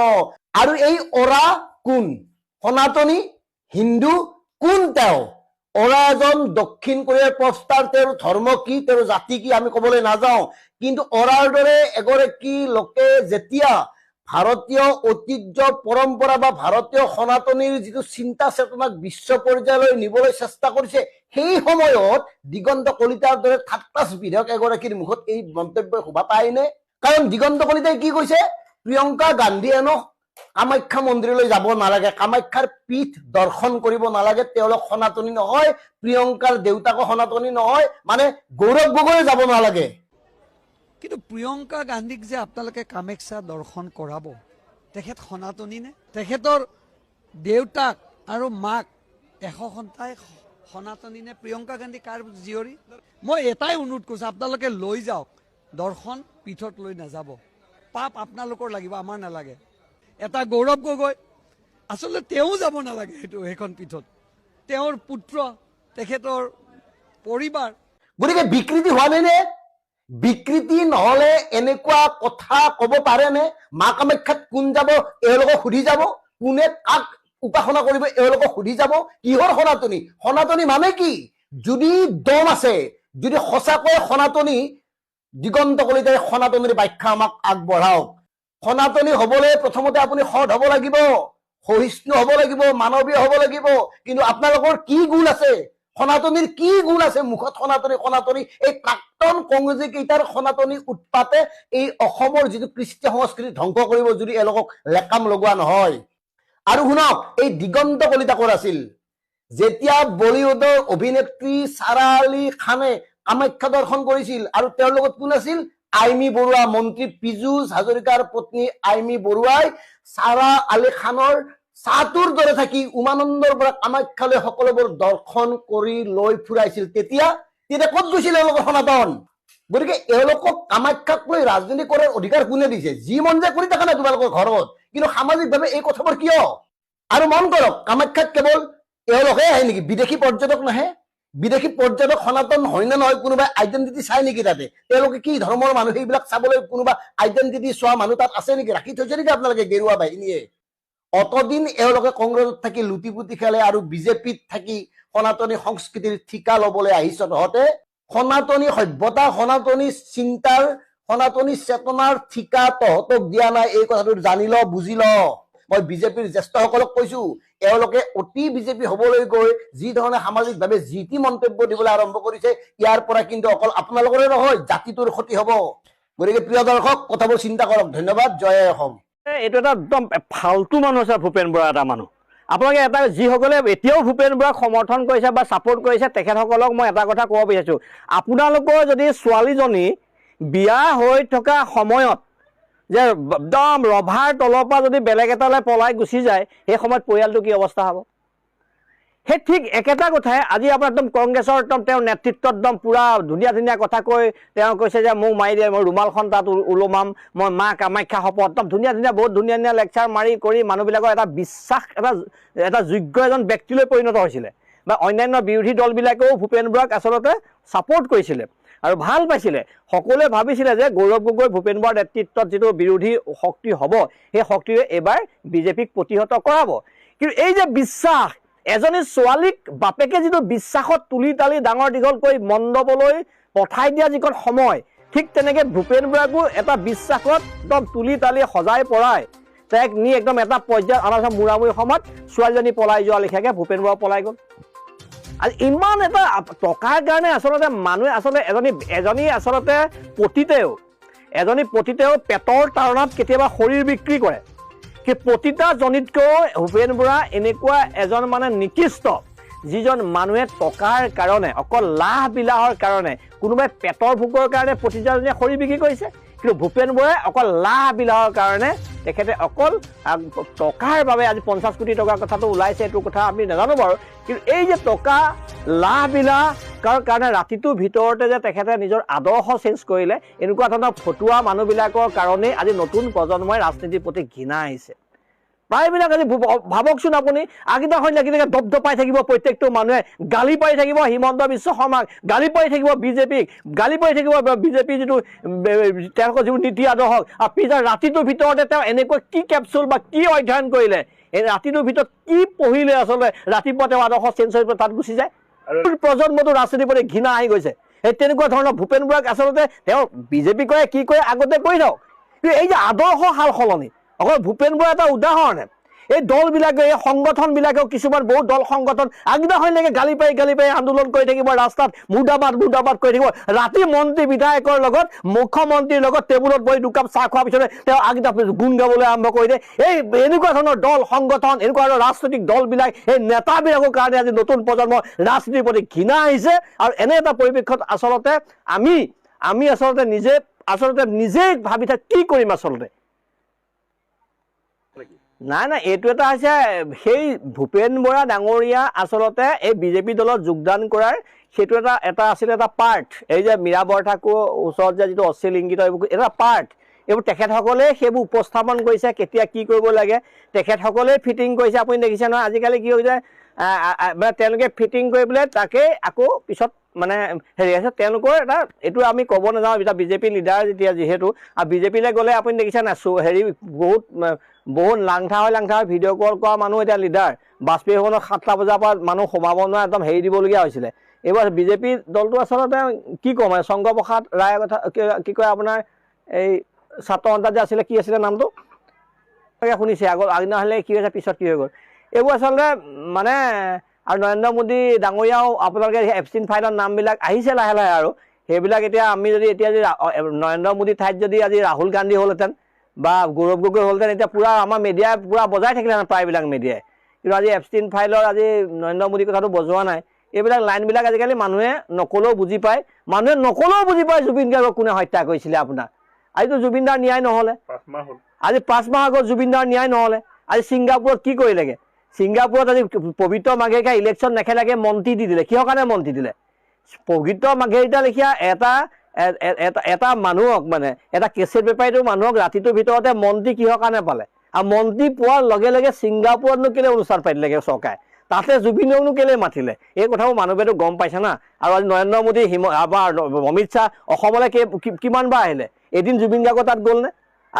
আৰু এই অৰা কোন? সনাতনী, হিন্দু, কোন তেওঁ? অৰা এজন দক্ষিণ কোৰিয়াৰ পপষ্টাৰ। তেওঁৰ ধৰ্ম কি, তেওঁৰ জাতি কি আমি কবলৈ নাযাওঁ। কিন্তু অৰাৰ দৰে এগৰাকী লোকে যেতিয়া ভাৰতীয় ঐতিহ্য পৰম্পৰা বা ভাৰতীয় সনাতনীৰ যিটো চিন্তা চেতনাক বিশ্ব পৰ্যায়লৈ নিবলৈ চেষ্টা কৰিছে, সেই সময়ত দিগন্ত কলিতাৰ দৰে ঠাট্টাচ বিধায়ক এগৰাকীৰ মুখত এই মন্তব্য শোভা পায়নে? কাৰণ দিগন্ত কলিতাই কি কৈছে? প্ৰিয়ংকা গান্ধীয়ে হেনো কামাখ্যা মন্দিৰলৈ যাব নালাগে, কামাখ্যাৰ পীঠ দৰ্শন কৰিব নালাগে, তেওঁলোক সনাতনী নহয়, প্ৰিয়ংকাৰ দেউতাকো সনাতনী নহয়, মানে গৌৰৱ গগৈয়ে যাব নালাগে। কিন্তু প্ৰিয়ংকা গান্ধীক যে আপোনালোকে কামাখ্যা দৰ্শন কৰাব, তেখেত সনাতনী নে? তেখেতৰ দেউতাক আৰু মাক 100 সন্তাই সনাতনী নে? প্ৰিয়ংকা গান্ধী কাৰ জীয়ৰী? মই এটাই অনুৰোধ কৰিছোঁ, আপোনালোকে লৈ যাওক, দৰ্শন পীঠত লৈ নাযাব। পাপ আপোনালোকৰ লাগিব, আমাৰ নালাগে। এটা গৌৰৱ গগৈ, আচলতে তেওঁ যাব নালাগে সেইখন পীঠত, তেওঁৰ পুত্ৰ, তেখেতৰ পৰিবাৰ। গতিকে বিকৃতি হোৱা নাই নে? বিকৃতি নহলে এনেকুৱা কথা কব পাৰেনে? মা কামাখ্যাত কোন যাব এওঁলোকক সুধি যাব? কোনে কাক উপাসনা কৰিব এওঁলোকক সুধি যাব? কিহৰ সনাতনী? সনাতনী মানে কি? যদি দম আছে, যদি সঁচাকৈ সনাতনী, দিগন্ত কলিতাই সনাতনীৰ ব্যাখ্যা আমাক আগবঢ়াওক। সনাতনী হবলৈ প্ৰথমতে আপুনি সৎ হব লাগিব, সহিষ্ণু হব লাগিব, মানৱীয় হব লাগিব। কিন্তু আপোনালোকৰ কি গুণ আছে? সনাতনীৰ কি গুণ আছে? মুখত সনাতনী সনাতনী। এই প্ৰাক্তন কংগ্ৰেছী কেইটাৰ সনাতনী উৎপাতে এই অসমৰ যিটো কৃষ্টি সংস্কৃতি ধ্বংস কৰিব, যদি এওঁলোকক লেকাম লগোৱা নহয়। আৰু শুনক, এই দিগন্ত কলিতা ক'ৰ আছিল? যেতিয়া বলিউডৰ অভিনেত্ৰী সাৰা আলী খানে কামাখ্যা দৰ্শন কৰিছিল, আৰু তেওঁৰ লগত কোন আছিল? আইমী বৰুৱা, মন্ত্ৰী পীযুষ হাজৰিকাৰ পত্নী আইমী বৰুৱাই সাৰা আলী খানৰ চাতুৰ দৰে থাকি উমানন্দৰ পৰা কামাখ্যালৈ সকলোবোৰ দৰ্শন কৰি লৈ ফুৰাইছিল তেতিয়া ক'ত গৈছিল এওঁলোকৰ সনাতন গতিকে এওঁলোকক কামাখ্যাক লৈ ৰাজনীতি কৰাৰ অধিকাৰ কোনে দিছে যি মন যায় কৰি থকা নাই তোমালোকৰ ঘৰত কিন্তু সামাজিকভাৱে এই কথাবোৰ কিয় আৰু মন কৰক কামাখ্যাত কেৱল এওঁলোকে আহে নেকি বিদেশী পৰ্যটক নাহে বিদেশী পৰ্যটক সনাতন হয় নে নহয় কোনোবাই আইডেণ্টিটি চাই নেকি তাতে তেওঁলোকে কি ধৰ্মৰ মানুহ সেইবিলাক চাবলৈ কোনোবা আইডেণ্টিটি চোৱা মানুহ তাত আছে নেকি ৰাখি থৈছে নেকি আপোনালোকে গেৰুৱা বাহিনীয়ে অতদিন এওঁলোকে কংগ্ৰেছত থাকি লুটি পুতি খেলে আৰু বিজেপিত থাকি সনাতনী সংস্কৃতিৰ ঠিকা ল'বলৈ আহিছ তহঁতে সনাতনী সভ্যতা সনাতনী চিন্তাৰ সনাতনী চেতনাৰ ঠিকা তহঁতক দিয়া নাই এই কথাটো জানি ল বুজি ল মই বিজেপিৰ জ্যেষ্ঠসকলক কৈছো এওঁলোকে অতি বিজেপি হ'বলৈ গৈ যি ধৰণে সামাজিকভাৱে যি টি মন্তব্য দিবলৈ আৰম্ভ কৰিছে ইয়াৰ পৰা কিন্তু অকল আপোনালোকৰে নহয় জাতিটোৰ ক্ষতি হ'ব গতিকে প্ৰিয় দৰ্শক কথাবোৰ চিন্তা কৰক ধন্যবাদ জয় অসম এইটো এটা একদম ফাল্টু মানুহ আছে ভূপেন বৰা এটা মানুহ আপোনালোকে এটা যিসকলে এতিয়াও ভূপেন বৰাক সমৰ্থন কৰিছে বা ছাপোৰ্ট কৰিছে তেখেতসকলক মই এটা কথা ক'ব বিচাৰিছোঁ আপোনালোকৰ যদি ছোৱালীজনী বিয়া হৈ থকা সময়ত যে একদম ৰভাৰ তলৰ পৰা যদি বেলেগ এটালৈ পলাই গুচি যায় সেই সময়ত পৰিয়ালটো কি অৱস্থা হ'ব সেই ঠিক একেটা কথাই আজি আপোনাৰ একদম কংগ্ৰেছৰ একদম তেওঁৰ নেতৃত্বত একদম পূৰা ধুনীয়া ধুনীয়া কথা কৈ তেওঁ কৈছে যে মোক মাৰি দিয়ে মই ৰুমালখন তাত ওলমাম মই মা কামাখ্যা শপত একদম ধুনীয়া ধুনীয়া বহুত ধুনীয়া ধুনীয়া লেকচাৰ মাৰি কৰি মানুহবিলাকৰ এটা বিশ্বাস এটা যোগ্য এজন ব্যক্তিলৈ পৰিণত হৈছিলে বা অন্যান্য বিৰোধী দলবিলাকেও ভূপেন বৰাক আচলতে ছাপোৰ্ট কৰিছিলে আৰু ভাল পাইছিলে সকলোৱে ভাবিছিলে যে গৌৰৱ গগৈ ভূপেন বৰাৰ নেতৃত্বত যিটো বিৰোধী শক্তি হ'ব সেই শক্তিৰে এইবাৰ বিজেপিক প্ৰতিহত কৰাব কিন্তু এই যে বিশ্বাস এজনী ছোৱালীক বাপেকে যিটো বিশ্বাসত তুলি তালি ডাঙৰ দীঘল কৰি মণ্ডপলৈ পঠাই দিয়া যিকণ সময় ঠিক তেনেকৈ ভূপেন বৰাকো এটা বিশ্বাসত একদম তুলি তালি সজাই পৰাই তাইক নি একদম এটা পৰ্যায়ত আমাৰ মূৰামূৰি সময়ত ছোৱালীজনী পলাই যোৱা লেখীয়াকৈ ভূপেন বৰা পলাই গ'ল আৰু ইমান এটা টকাৰ কাৰণে আচলতে মানুহে আচলতে এজনী আচলতে পতিতেও পেটৰ তাৰণাত কেতিয়াবা শৰীৰ বিক্ৰী কৰে কি পতিতা জনিতকৈও ভূপেন বৰা এনেকুৱা এজন মানে নিকৃষ্ট যিজন মানুহে টকাৰ কাৰণে অকল লাহ বিলাহৰ কাৰণে কোনোবাই পেটৰ ভোকৰ কাৰণে পতিতাজনীয়ে শৰীৰ বিক্ৰী কৰিছে কিন্তু ভূপেন বৰাই অকল লাহ বিলাহৰ কাৰণে তেখেতে অকল টকাৰ বাবে আজি 50 কোটি টকাৰ কথাটো ওলাইছে এইটো কথা আমি নাজানো বাৰু কিন্তু এই যে টকা লাহ বিলাহ কাৰণে ৰাতিটোৰ ভিতৰতে যে তেখেতে নিজৰ আদৰ্শ চেঞ্জ কৰিলে এনেকুৱা ধৰণৰ ফটুৱা মানুহবিলাকৰ কাৰণেই আজি নতুন প্ৰজন্মই ৰাজনীতিৰ প্ৰতি ঘৃণা আহিছে প্ৰায়বিলাক আজি ভাবকচোন আপুনি আগদিনাখন লাগি থাকে দপদপাই থাকিব প্ৰত্যেকটো মানুহে গালি পাৰি থাকিব হিমন্ত বিশ্ব শৰ্মাক গালি পাৰি থাকিব বিজেপিক গালি পাৰি থাকিব বিজেপি যিটো তেওঁলোকৰ যিবোৰ নীতি আদৰ্শ আৰু পিছৰ ৰাতিটোৰ ভিতৰতে তেওঁ এনেকৈ কি কেপচুল বা কি অধ্যয়ন কৰিলে এই ৰাতিটোৰ ভিতৰত কি পঢ়িলে আচলতে ৰাতিপুৱা তেওঁ আদৰ্শ চেঞ্জ হৈ তাত গুচি যায় প্ৰজন্মটো ৰাজনীতিৰ প্ৰতি ঘৃণা আহি গৈছে সেই তেনেকুৱা ধৰণৰ ভূপেন বৰাক আচলতে তেওঁ বিজেপি কৰে কি কৰে আগতে কৰি থাকক কিন্তু এই যে আদৰ্শ সাল সলনি অকল ভূপেন বৰা এটা উদাহৰণে এই দলবিলাকে এই সংগঠনবিলাকেও কিছুমান বহুত দল সংগঠন আগদিনাখনলৈকে গালি পাৰি আন্দোলন কৰি থাকিব ৰাস্তাত মুৰ্দাবাদ কৰি থাকিব ৰাতি মন্ত্ৰী বিধায়কৰ লগত মুখ্যমন্ত্ৰীৰ লগত টেবুলত বহি দুকাপ চাহ খোৱাৰ পিছতে তেওঁ আগদিনা গুণ গাবলৈ আৰম্ভ কৰি দিয়ে এই এনেকুৱা ধৰণৰ দল সংগঠন এনেকুৱা ধৰণৰ ৰাজনৈতিক দলবিলাক এই নেতাবিলাকৰ কাৰণে আজি নতুন প্ৰজন্মৰ ৰাজনীতিৰ প্ৰতি ঘৃণা আহিছে আৰু এনে এটা পৰিৱেশত আচলতে আমি আচলতে নিজে ভাবি থাকি কি কৰিম আচলতে নাই এইটো এটা হৈছে সেই ভূপেন বৰা ডাঙৰীয়া আচলতে এই বিজেপি দলত যোগদান কৰাৰ সেইটো এটা আছিলে এটা পাৰ্ট এই যে মীৰা বৰঠাকুৰ ওচৰত যে যিটো অশ্লীল ইংগিত এইবোৰ এটা পাৰ্ট এইবোৰ তেখেতসকলে সেইবোৰ উপস্থাপন কৰিছে কেতিয়া কি কৰিব লাগে তেখেতসকলে ফিটিং কৰিছে আপুনি দেখিছে নহয় আজিকালি কি হৈছে মানে তেওঁলোকে ফিটিং কৰি পেলাই তাকে আকৌ পিছত মানে হেৰি আছে তেওঁলোকৰ এটা এইটো আমি ক'ব নাযাওঁ এতিয়া বিজেপি লিডাৰ যেতিয়া যিহেতু আৰু বিজেপিলৈ গ'লে আপুনি দেখিছে নাই হেৰি বহুত লাংঠা হৈ ভিডিঅ' কল কৰা মানুহ এতিয়া লিডাৰ বাজপেয়ীভৱনত 7টা বজাৰ পৰা মানুহ সোমাব নোৱাৰে একদম হেৰি দিবলগীয়া হৈছিলে এইবাৰ বিজেপি দলটো আচলতে কি ক'ম মানে শংকৰপ্ৰসাদ ৰায়ৰ কথা কি কয় আপোনাৰ এই ছাত্ৰ সন্থাত যে আছিলে কি আছিলে নামটো শুনিছে আগদিনাখনলৈ কি হৈছে পিছত কি হৈ গ'ল এইবোৰ আচলতে মানে আৰু নৰেন্দ্ৰ মোদী ডাঙৰীয়াও আপোনালোকে এপষ্টিন ফাইলৰ নামবিলাক আহিছে লাহে লাহে আৰু সেইবিলাক এতিয়া আমি যদি নৰেন্দ্ৰ মোদী ঠাইত যদি আজি ৰাহুল গান্ধী হ'লহেঁতেন বা গৌৰৱ গগৈ হ'লহেঁতেন এতিয়া পূৰা আমাৰ মিডিয়াই পূৰা বজাই থাকিলেহেঁতেন প্ৰায়বিলাক মিডিয়াই কিন্তু আজি এপষ্টিন ফাইলৰ আজি নৰেন্দ্ৰ মোদী কথাটো বজোৱা নাই এইবিলাক লাইনবিলাক আজিকালি মানুহে নকলেও বুজি পায় জুবিন গাৰ্গক কোনে হত্যা কৰিছিলে আপোনাৰ আজিতো জুবিন দাৰ ন্যায় নহ'লে আজি 5 মাহ আগত জুবিন দাৰ ন্যায় নহ'লে আজি ছিংগাপুৰত কি কৰিলেগে ছিংগাপুৰত আজি পবিত্ৰ মাৰ্ঘেৰিকা ইলেকশ্যন নেখেলাকে মন্ত্ৰী দি দিলে কিহৰ কাৰণে মন্ত্ৰী দিলে পবিত্ৰ মাৰ্ঘেৰিকা লেখীয়া এটা মানুহক মানে এটা কেছেট বেপাৰীটো মানুহক ৰাতিটোৰ ভিতৰতে মন্ত্ৰী কিহৰ কাৰণে পালে আৰু মন্ত্ৰী পোৱাৰ লগে লগে ছিংগাপুৰতনো কেলে অনুষ্ঠান পাতি লাগে চৰকাৰে তাতে জুবিনকনো কেলে মাতিলে এই কথাবোৰ মানুহবোৰেতো গম পাইছে না আৰু আজি নৰেন্দ্ৰ মোদী আমাৰ অমিত শ্বাহ অসমলৈ কিমান বাৰ আহিলে এদিন জুবিন গাৰ্গৰ তাত গ'ল নে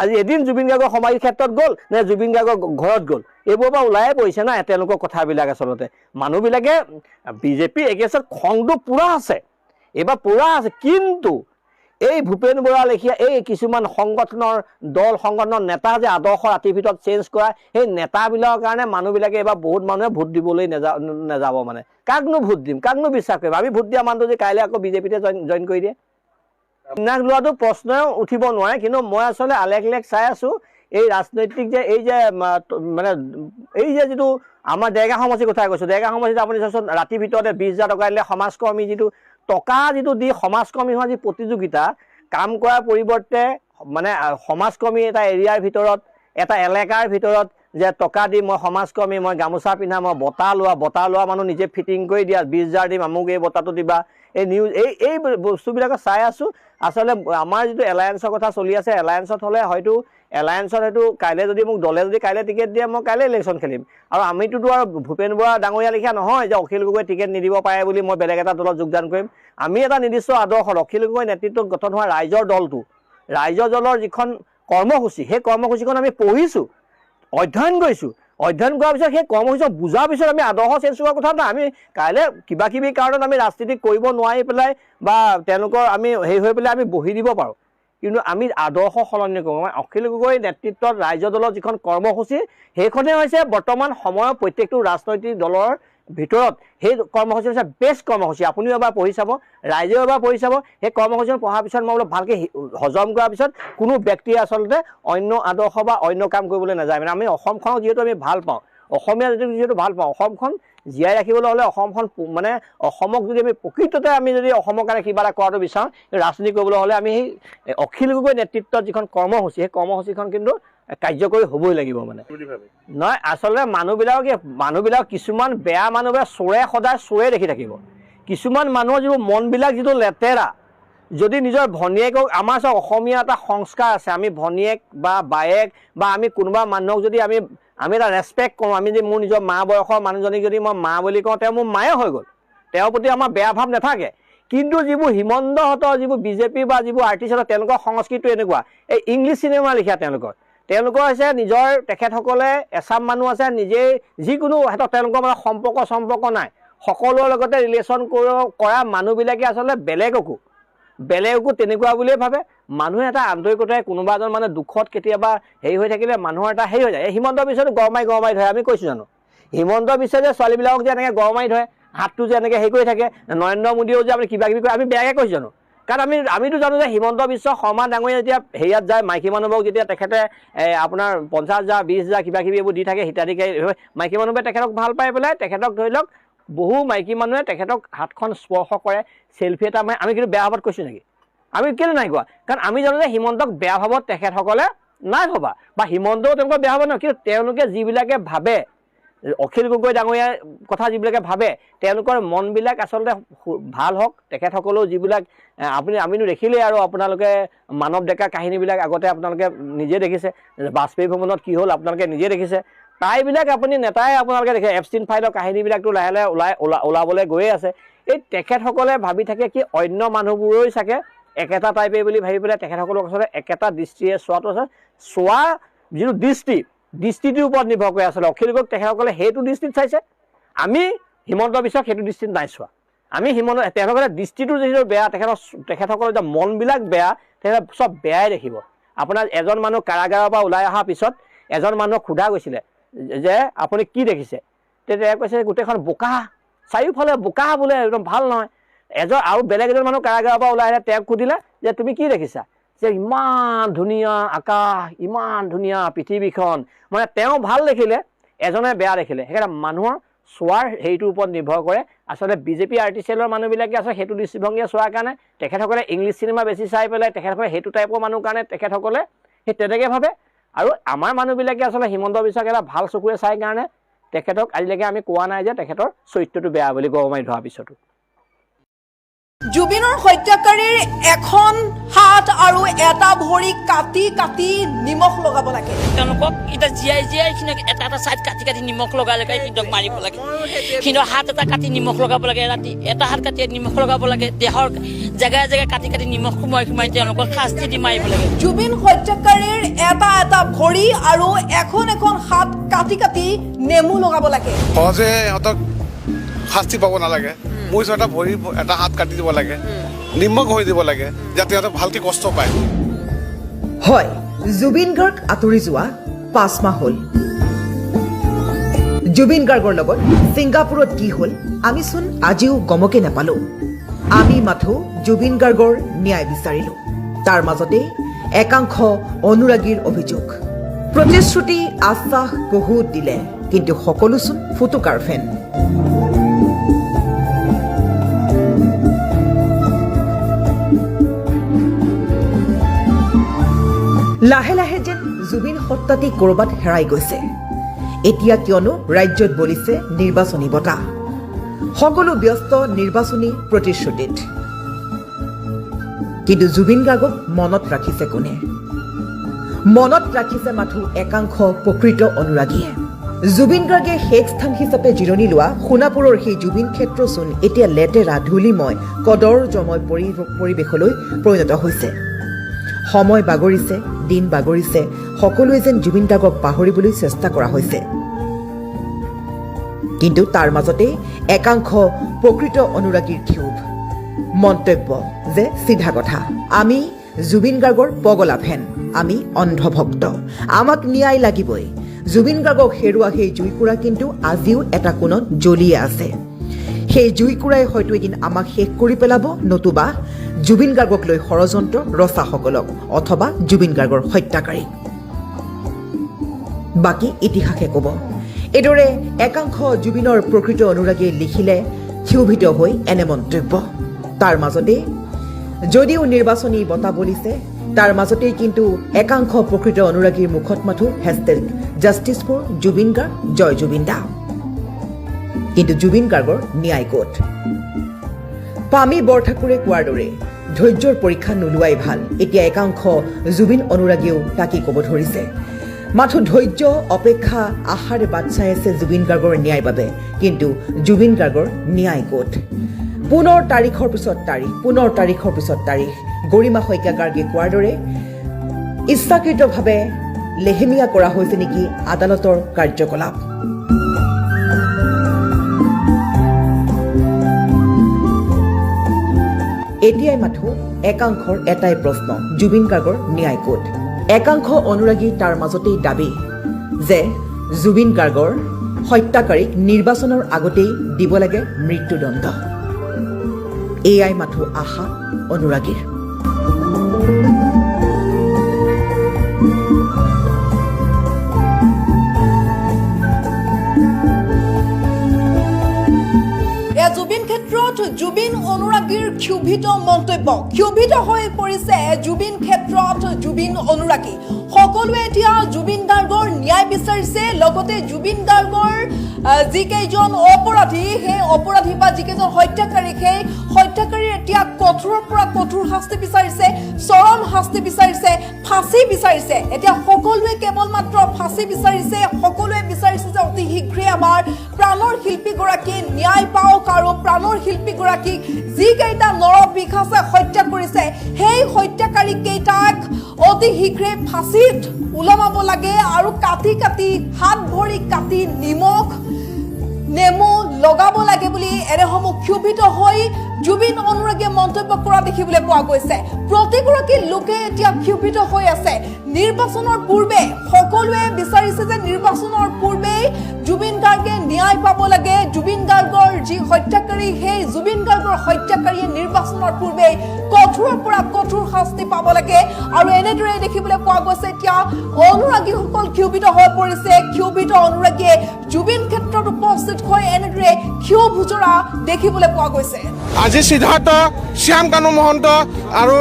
আজি এদিন জুবিন গাৰ্গৰ সমাধি ক্ষেত্ৰত গ'ল নে জুবিন গাৰ্গৰ ঘৰত গ'ল এইবোৰৰ পৰা ওলাই পৰিছে না তেওঁলোকৰ কথাবিলাক আচলতে মানুহবিলাকে বিজেপি এগেইনষ্টত খংটো পুৰা আছে এইবাৰ পুৰা আছে কিন্তু এই ভূপেন বৰা লেখীয়া এই কিছুমান সংগঠনৰ দল সংগঠনৰ নেতা যে আদৰ্শ ৰাতিৰ ভিতৰত চেঞ্জ কৰা সেই নেতাবিলাকৰ কাৰণে মানুহবিলাকে এইবাৰ বহুত মানুহে ভোট দিবলৈ নেযাব মানে কাকনো ভোট দিম কাকনো বিশ্বাস কৰিম আমি ভোট দিয়া মানুহটো যে কাইলৈ আকৌ বিজেপিতে জইন কৰি দিয়ে বিন্যাস লোৱাটো প্ৰশ্নই উঠিব নোৱাৰে কিন্তু মই আচলতে আলেখ চাই আছো এই ৰাজনৈতিক যে এই যে মানে এই যে যিটো আমাৰ দেৰগাঁও সমষ্টিৰ কথা কৈছোঁ দেৰগাঁও সমষ্টিত আপুনি চাওকচোন ৰাতিৰ ভিতৰতে 20,000 টকা দিলে সমাজকৰ্মী যিটো টকা যিটো দি সমাজকৰ্মী হোৱা যি প্ৰতিযোগিতা কাম কৰাৰ পৰিৱৰ্তে মানে সমাজকৰ্মী এটা এৰিয়াৰ ভিতৰত এটা এলেকাৰ ভিতৰত যে টকা দি মই সমাজকৰ্মী মই গামোচা পিন্ধা মই বঁটা লোৱা মানুহ নিজে ফিটিং কৰি দিয়া 20,000 দিম আমুক এই বঁটাটো দিবা এই নিউজ এই বস্তুবিলাকক চাই আছোঁ আচলতে আমাৰ যিটো এলায়েন্সৰ কথা চলি আছে এলায়েন্সত হ'লে হয়তো এলায়েন্সত হয়তো কাইলৈ যদি মোক দলে যদি কাইলৈ টিকেট দিয়ে মই কাইলৈ ইলেকশ্যন খেলিম আৰু আমিতোতো আৰু ভূপেন বৰা ডাঙৰীয়া লেখীয়া নহয় যে অখিল গগৈ টিকেট নিদিব পাৰে বুলি মই বেলেগ এটা দলত যোগদান কৰিম আমি এটা নিৰ্দিষ্ট আদৰ্শত অখিল গগৈ নেতৃত্বত গঠন হোৱা ৰাইজৰ দলটো ৰাইজৰ দলৰ যিখন কৰ্মসূচী সেই কৰ্মসূচীখন আমি পঢ়িছোঁ অধ্যয়ন কৰিছোঁ অধ্যয়ন কৰাৰ পিছত সেই কৰ্মসূচী বুজাৰ পিছত আমি আদৰ্শ চেঞ্জ কৰাৰ কথা নাই আমি কাইলৈ কিবা কিবি কাৰণত আমি ৰাজনীতি কৰিব নোৱাৰি পেলাই বা তেওঁলোকৰ আমি হেৰি হৈ পেলাই আমি বহি দিব পাৰোঁ কিন্তু আমি আদৰ্শ সলনি কৰোঁ অখিল গগৈ নেতৃত্বত ৰাইজৰ দলৰ যিখন কৰ্মসূচী সেইখনেই হৈছে বৰ্তমান সময়ৰ প্ৰত্যেকটো ৰাজনৈতিক দলৰ ভিতৰত সেই কৰ্মসূচী হৈছে বেষ্ট কৰ্মসূচী আপুনিও এবাৰ পঢ়ি চাব ৰাইজেও এবাৰ পঢ়ি চাব সেই কৰ্মসূচীখন পঢ়াৰ পিছত মই বোলো ভালকৈ হজম কৰাৰ পিছত কোনো ব্যক্তিয়ে আচলতে অন্য আদৰ্শ বা অন্য কাম কৰিবলৈ নাযায় মানে আমি অসমখনক যিহেতু আমি ভাল পাওঁ অসমীয়া যিহেতু ভাল পাওঁ অসমখন জীয়াই ৰাখিবলৈ হ'লে অসমখন মানে অসমক যদি আমি প্ৰকৃততে আমি যদি অসমৰ কাৰণে কিবা এটা কৰাটো বিচাৰোঁ ৰাজনীতি কৰিবলৈ হ'লে আমি সেই অখিল গগৈ নেতৃত্বত যিখন কৰ্মসূচী সেই কৰ্মসূচীখন কিন্তু কাৰ্যকৰী হ'বই লাগিব মানে নহয় আচলতে মানুহবিলাক কিছুমান বেয়া মানুহবোৰে চোৰে সদায় চোৰে দেখি থাকিব কিছুমান মানুহৰ যিবোৰ মনবিলাক যিটো লেতেৰা যদি নিজৰ ভনীয়েকক আমাৰ চাওক অসমীয়া এটা সংস্কাৰ আছে আমি ভনীয়েক বা বায়েক বা আমি কোনোবা মানুহক যদি আমি এটা ৰেচপেক্ট কৰোঁ আমি যদি মোৰ নিজৰ মা বয়সৰ মানুহজনীক যদি মই মা বুলি কওঁ তেওঁ মোৰ মায়ে হৈ গ'ল তেওঁৰ প্ৰতি আমাৰ বেয়া ভাৱ নাথাকে কিন্তু যিবোৰ হিমন্তহঁতৰ যিবোৰ বিজেপি বা যিবোৰ আৰ্টিষ্টহঁতৰ তেওঁলোকৰ সংস্কৃতিটো এনেকুৱা এই ইংলিছ চিনেমা লিখা তেওঁলোকৰ হৈছে নিজৰ তেখেতসকলে এচাম মানুহ আছে নিজেই যিকোনো সিহঁতৰ তেওঁলোকৰ মানে সম্পৰ্ক নাই সকলোৰে লগতে ৰিলেশ্যন কৰা মানুহবিলাকে আচলতে বেলেগকো তেনেকুৱা বুলিয়ে ভাবে মানুহে এটা আন্তৰিকতাৰে কোনোবা এজন মানে দুখত কেতিয়াবা হেৰি হৈ থাকিলে মানুহৰ এটা হেৰি হৈ যায় হিমন্ত বিশ্ব গৰমাই ধৰে আমি কৈছোঁ জানো হিমন্ত বিশ্ব যে ছোৱালীবিলাকক যে এনেকৈ গৰমাই ধৰে হাতটো যে এনেকৈ হেৰি কৰি থাকে নৰেন্দ্ৰ মোদীয়েও যে আপুনি কিবা কিবি কৰে আমি বেয়াকৈ কৈছোঁ জানো কাৰণ আমিতো জানো যে হিমন্ত বিশ্ব শৰ্মা ডাঙৰীয়া যেতিয়া হেৰিয়াত যায় মাইকী মানুহবোৰক যেতিয়া তেখেতে আপোনাৰ 50,000 20,000 কিবা কিবি এইবোৰ দি থাকে হিতাধিকাৰী মাইকী মানুহবোৰে তেখেতক ভাল পাই পেলাই তেখেতক ধৰি লওক বহু মাইকী মানুহে তেখেতক হাতখন স্পৰ্শ কৰে চেলফি এটা মাৰে আমি কিন্তু বেয়া ভাৱত কৈছোঁ নেকি আমি কেলৈ নাই কোৱা কাৰণ আমি জানো যে হিমন্তক বেয়া ভাৱত তেখেতসকলে নাই ভবা বা হিমন্তও তেওঁলোকৰ বেয়া ভাৱ নহয় কিন্তু তেওঁলোকে যিবিলাকে ভাবে অখিল গগৈ ডাঙৰীয়াৰ কথা যিবিলাকে ভাবে তেওঁলোকৰ মনবিলাক আচলতে ভাল হওক তেখেতসকলেও যিবিলাক আমিনো দেখিলেই আৰু আপোনালোকে মানৱ ডেকা কাহিনীবিলাক আগতে আপোনালোকে নিজে দেখিছে বাজপেয়ী ভ্ৰমণত কি হ'ল আপোনালোকে নিজে দেখিছে প্ৰায়বিলাক আপুনি নেতাই আপোনালোকে দেখে এপষ্টিন ফাইলৰ কাহিনীবিলাকতো লাহে লাহে ওলাবলৈ গৈয়ে আছে এই তেখেতসকলে ভাবি থাকে কি অন্য মানুহবোৰেই চাগে একেটা টাইপে বুলি ভাবি পেলাই তেখেতসকলক আচলতে একেটা দৃষ্টিৰে চোৱাটো আছে চোৱা যিটো দৃষ্টিটোৰ ওপৰত নিৰ্ভৰ কৰি আচলতে অখিল গগৈক তেখেতসকলে সেইটো দৃষ্টিত চাইছে আমি হিমন্ত বিশ্বক সেইটো দৃষ্টিত নাই চোৱা আমি তেখেতসকলে দৃষ্টিটো যিহেতু বেয়া তেখেতসকলৰ যে মনবিলাক বেয়া তেখেতে চব বেয়াই দেখিব আপোনাৰ এজন মানুহ কাৰাগাৰৰ পৰা ওলাই অহাৰ পিছত এজন মানুহক সোধা গৈছিলে যে আপুনি কি দেখিছে তেতিয়া কৈছে গোটেইখন বোকা চাৰিওফালে বোকা বোলে একদম ভাল নহয় আৰু বেলেগ এজন মানুহ কাৰাগাৰৰ পৰা ওলাই আহিলে তেওঁক সুধিলে যে তুমি কি দেখিছা যে ইমান ধুনীয়া আকাশ ইমান ধুনীয়া পৃথিৱীখন মানে তেওঁ ভাল দেখিলে এজনে বেয়া দেখিলে সেইকাৰণে মানুহৰ চোৱাৰ হেৰিটোৰ ওপৰত নিৰ্ভৰ কৰে আচলতে বিজেপি আৰ্টিষ্টেলৰ মানুহবিলাকে আচলতে সেইটো দৃষ্টিভংগীয়ে চোৱাৰ কাৰণে তেখেতসকলে ইংলিছ চিনেমা বেছি চাই পেলাই তেখেতসকলে সেইটো টাইপৰ মানুহ কাৰণে তেখেতসকলে সেই তেনেকৈ ভাবে আৰু আমাৰ মানুহবিলাকে আচলতে হিমন্ত বিশ্বক এটা ভাল চকুৰে চাই কাৰণে তেখেতক আজিলৈকে আমি কোৱা নাই যে তেখেতৰ চৰিত্ৰটো বেয়া বুলি গমাই ধৰাৰ পিছতো জুবিনৰ হত্যাকাৰীৰ এখন হাত আৰু এটা ভৰি কাটি কাটি নিমখ লগাব লাগে তেওঁলোকক এটা জীয়াই এটা এটা চাইড কাটি কাটি নিমখ লগালে সিহঁতক মাৰিব লাগে সিহঁতৰ হাত এটা কাটি নিমখ লগাব লাগে ৰাতি এটা হাত কাটি নিমখ লগাব লাগে দেহৰ জেগাই জেগাই কাটি কাটি নিমখ সোমাই তেওঁলোকক শাস্তি দি মাৰিব লাগে জুবিন হত্যাকাৰীৰ এটা এটা ভৰি আৰু এখন এখন হাত কাটি কাটি নেমু লগাব লাগে সহজে সিহঁতক শাস্তি পাব নালাগে মোৰ এটা ভৰি এটা হাত কাটি দিব লাগে নিমখ হৈ দিব লাগে যাতে সিহঁতে ভালকে কষ্ট পায় হয় জুবিন গাৰ্গ আঁতৰি যোৱা 5 মাহ হ'ল জুবিন গাৰ্গৰ লগত ছিংগাপুৰত কি হ'ল আমি চোন আজিও গমকে নাপালো আমি মাথো জুবিন গাৰ্গৰ ন্যায় বিচাৰিলো তাৰ মাজতে একাংশ অনুৰাগীৰ অভিযোগ প্ৰতিশ্ৰুতি আশ্বাস বহুত দিলে কিন্তু সকলো চোন ফুটুকাৰ ফেন লাহে লাহে যেন জুবিন সত্তাটি কৰবাত হেৰাই গৈছে এতিয়া কিয়নো ৰাজ্যত বলিছে নিৰ্বাচনী বঁটা সকলো ব্যস্ত নিৰ্বাচনী প্ৰতিশ্ৰুতিত কিন্তু জুবিন গাৰ্গক মনত ৰাখিছে কোনে মনত ৰাখিছে মাথো একাংশ প্ৰকৃত অনুৰাগীয়ে জুবিন গাৰ্গে শেষ স্থান হিচাপে জিৰণি লোৱা সোণাপুৰৰ সেই জুবিন ক্ষেত্ৰ চোন এতিয়া লেতেৰা ধূলিময় কদৰ্যময় পৰিৱেশলৈ পৰিণত হৈছে সময় বাগৰিছে দিন বাগৰিছে সকলোৱে যেন জুবিন গাৰ্গক পাহৰিবলৈ চেষ্টা কৰা হৈছে কিন্তু তাৰ মাজতে একাংশ প্ৰকৃত অনুৰাগীৰ ক্ষোভ মন্তব্য যে সিধা কথা আমি জুবিন গাৰ্গৰ পগলা ফেন আমি অন্ধভক্ত আমাক ন্যায় লাগিবই জুবিন গাৰ্গক হেৰুৱা সেই জুইকুৰা কিন্তু আজিও এটা কোণত জ্বলিয়ে আছে সেই জুইকুৰাই হয়তো এদিন আমাক শেষ কৰি পেলাব নতুবা জুবিন গাৰ্গক লৈ ষড়যন্ত্ৰ ৰচাসকলক অথবা জুবিন গাৰ্গৰ হত্যাকাৰী বাকী ইতিহাসে ক'ব এইদৰে একাংশ জুবিনৰ প্ৰকৃত অনুৰাগীয়ে লিখিলে ক্ষোভিত হৈ এনে মন্তব্য তাৰ মাজতে যদিও নিৰ্বাচনী বঁটা বলিছে তাৰ মাজতেই কিন্তু একাংশ প্ৰকৃত অনুৰাগীৰ মুখত মাথো #জাষ্টিছ ফৰ জুবিন গাৰ্গ জয় জুবিন দা কিন্তু জুবিন গাৰ্গৰ ন্যায় ক'ত পামী বৰঠাকুৰে কোৱাৰ দৰে ধৈৰ্যৰ পৰীক্ষা নোলোৱাই ভাল এতিয়া একাংশ জুবিন অনুৰাগীয়েও তাকে ক'ব ধৰিছে মাথো ধৈৰ্য অপেক্ষা আশাৰে বাট চাই আছে জুবিন গাৰ্গৰ ন্যায়ৰ বাবে কিন্তু জুবিন গাৰ্গৰ ন্যায় ক'ত পুনৰ তাৰিখৰ পিছত তাৰিখ গৰিমা শইকীয়া গাৰ্গে কোৱাৰ দৰে ইচ্ছাকৃতভাৱে লেহেমীয়া কৰা হৈছে নেকি আদালতৰ কাৰ্যকলাপ এতিয়াই মাথো একাংশৰ এটাই প্ৰশ্ন জুবিন গাৰ্গৰ ন্যায় ক'ত একাংশ অনুৰাগী তাৰ মাজতেই দাবী যে জুবিন গাৰ্গৰ হত্যাকাৰীক নিৰ্বাচনৰ আগতেই দিব লাগে মৃত্যুদণ্ড এয়াই মাথো আশা অনুৰাগীৰ জুবিন ক্ষেত্ৰত জুবিন অনুৰাগীৰ ক্ষোভিত মন্তব্য ক্ষোভিত হৈ পৰিছে জুবিন ক্ষেত্ৰত জুবিন অনুৰাগী সকলোৱে এতিয়া জুবিন গাৰ্গৰ ন্যায় বিচাৰিছে লগতে জুবিন গাৰ্গৰ যিকেইজন অপৰাধী সেই অপৰাধী বা যিকেইজন হত্যাকাৰী সেই হত্যাকাৰীৰ এতিয়া কঠোৰৰ পৰা কঠোৰ শাস্তি বিচাৰিছে চৰম শাস্তি বিচাৰিছে ফাঁচি বিচাৰিছে এতিয়া সকলোৱে কেৱল মাত্ৰ ফাঁচি বিচাৰিছে সকলোৱে বিচাৰিছে যে অতি শীঘ্ৰে আমাৰ প্ৰাণৰ শিল্পীগৰাকী ন্যায় পাওক আৰু প্ৰাণৰ শিল্পীগৰাকীক যিকেইটা নৰপিশাচে হত্যা কৰিছে সেই হত্যাকাৰী কেইটাক অতি শীঘ্ৰে ফাঁচিত ওলমাব লাগে আৰু কাটি কাটি হাত ভৰি কাটি নিমখ নেমু লগাব লাগে বুলি এনেসমূহ ক্ষোভিত হৈ জুবিন অনুৰাগীয়ে মন্তব্য কৰা দেখিবলৈ পোৱা গৈছে প্ৰতিগৰাকী লোকে এতিয়া ক্ষোভিত হৈ আছে নিৰ্বাচনৰ পূৰ্বে সকলোৱে বিচাৰিছে যে নিৰ্বাচনৰ পূৰ্বে জুবিন গাৰ্গে ন্যায় পাব লাগে জুবিন গাৰ্গৰ যি হত্যাকাৰী সেই জুবিন গাৰ্গৰ হত্যাকাৰীয়ে নিৰ্বাচনৰ পূৰ্বে কঠোৰৰ পৰা কঠোৰ শাস্তি পাব লাগে আৰু এনেদৰে দেখিবলৈ পোৱা গৈছে এতিয়া অনুৰাগীসকল ক্ষোভিত হৈ পৰিছে ক্ষোভিত অনুৰাগীয়ে জুবিন ক্ষেত্ৰত উপস্থিত হৈ এনেদৰে ক্ষোভ উজৰা দেখিবলৈ পোৱা গৈছে আজি সিদ্ধাৰ্থ শ্যাম কানু মহন্ত আৰু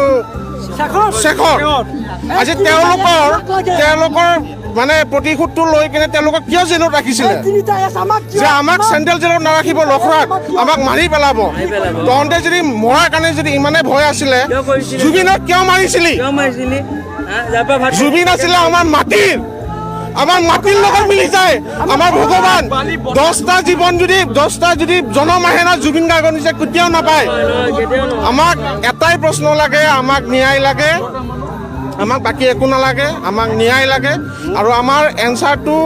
শেখৰ আজি তেওঁলোকৰ মানে প্ৰতিশোধটো লৈ কিনে তেওঁলোকক কিয় জেলত ৰাখিছিলে যে আমাক চেণ্ট্ৰেল জেলত নাৰাখিব লখৰাত আমাক মাৰি পেলাব তহঁতে যদি মৰাৰ কাৰণে যদি ইমানে ভয় আছিলে জুবিনক কিয় মাৰিছিলি জুবিন আছিলে আমাৰ মাটিৰ লগত মিলি যায় আমাৰ ভগৱান 10টা জীৱন যদি জনম আহে না জুবিন গাৰ্গৰ নিচে কেতিয়াও নাপায় আমাক এটাই প্ৰশ্ন লাগে আমাক ন্যায় লাগে আমাক বাকী একো নালাগে আমাক ন্যায় লাগে আৰু আমাৰ এনচাৰটো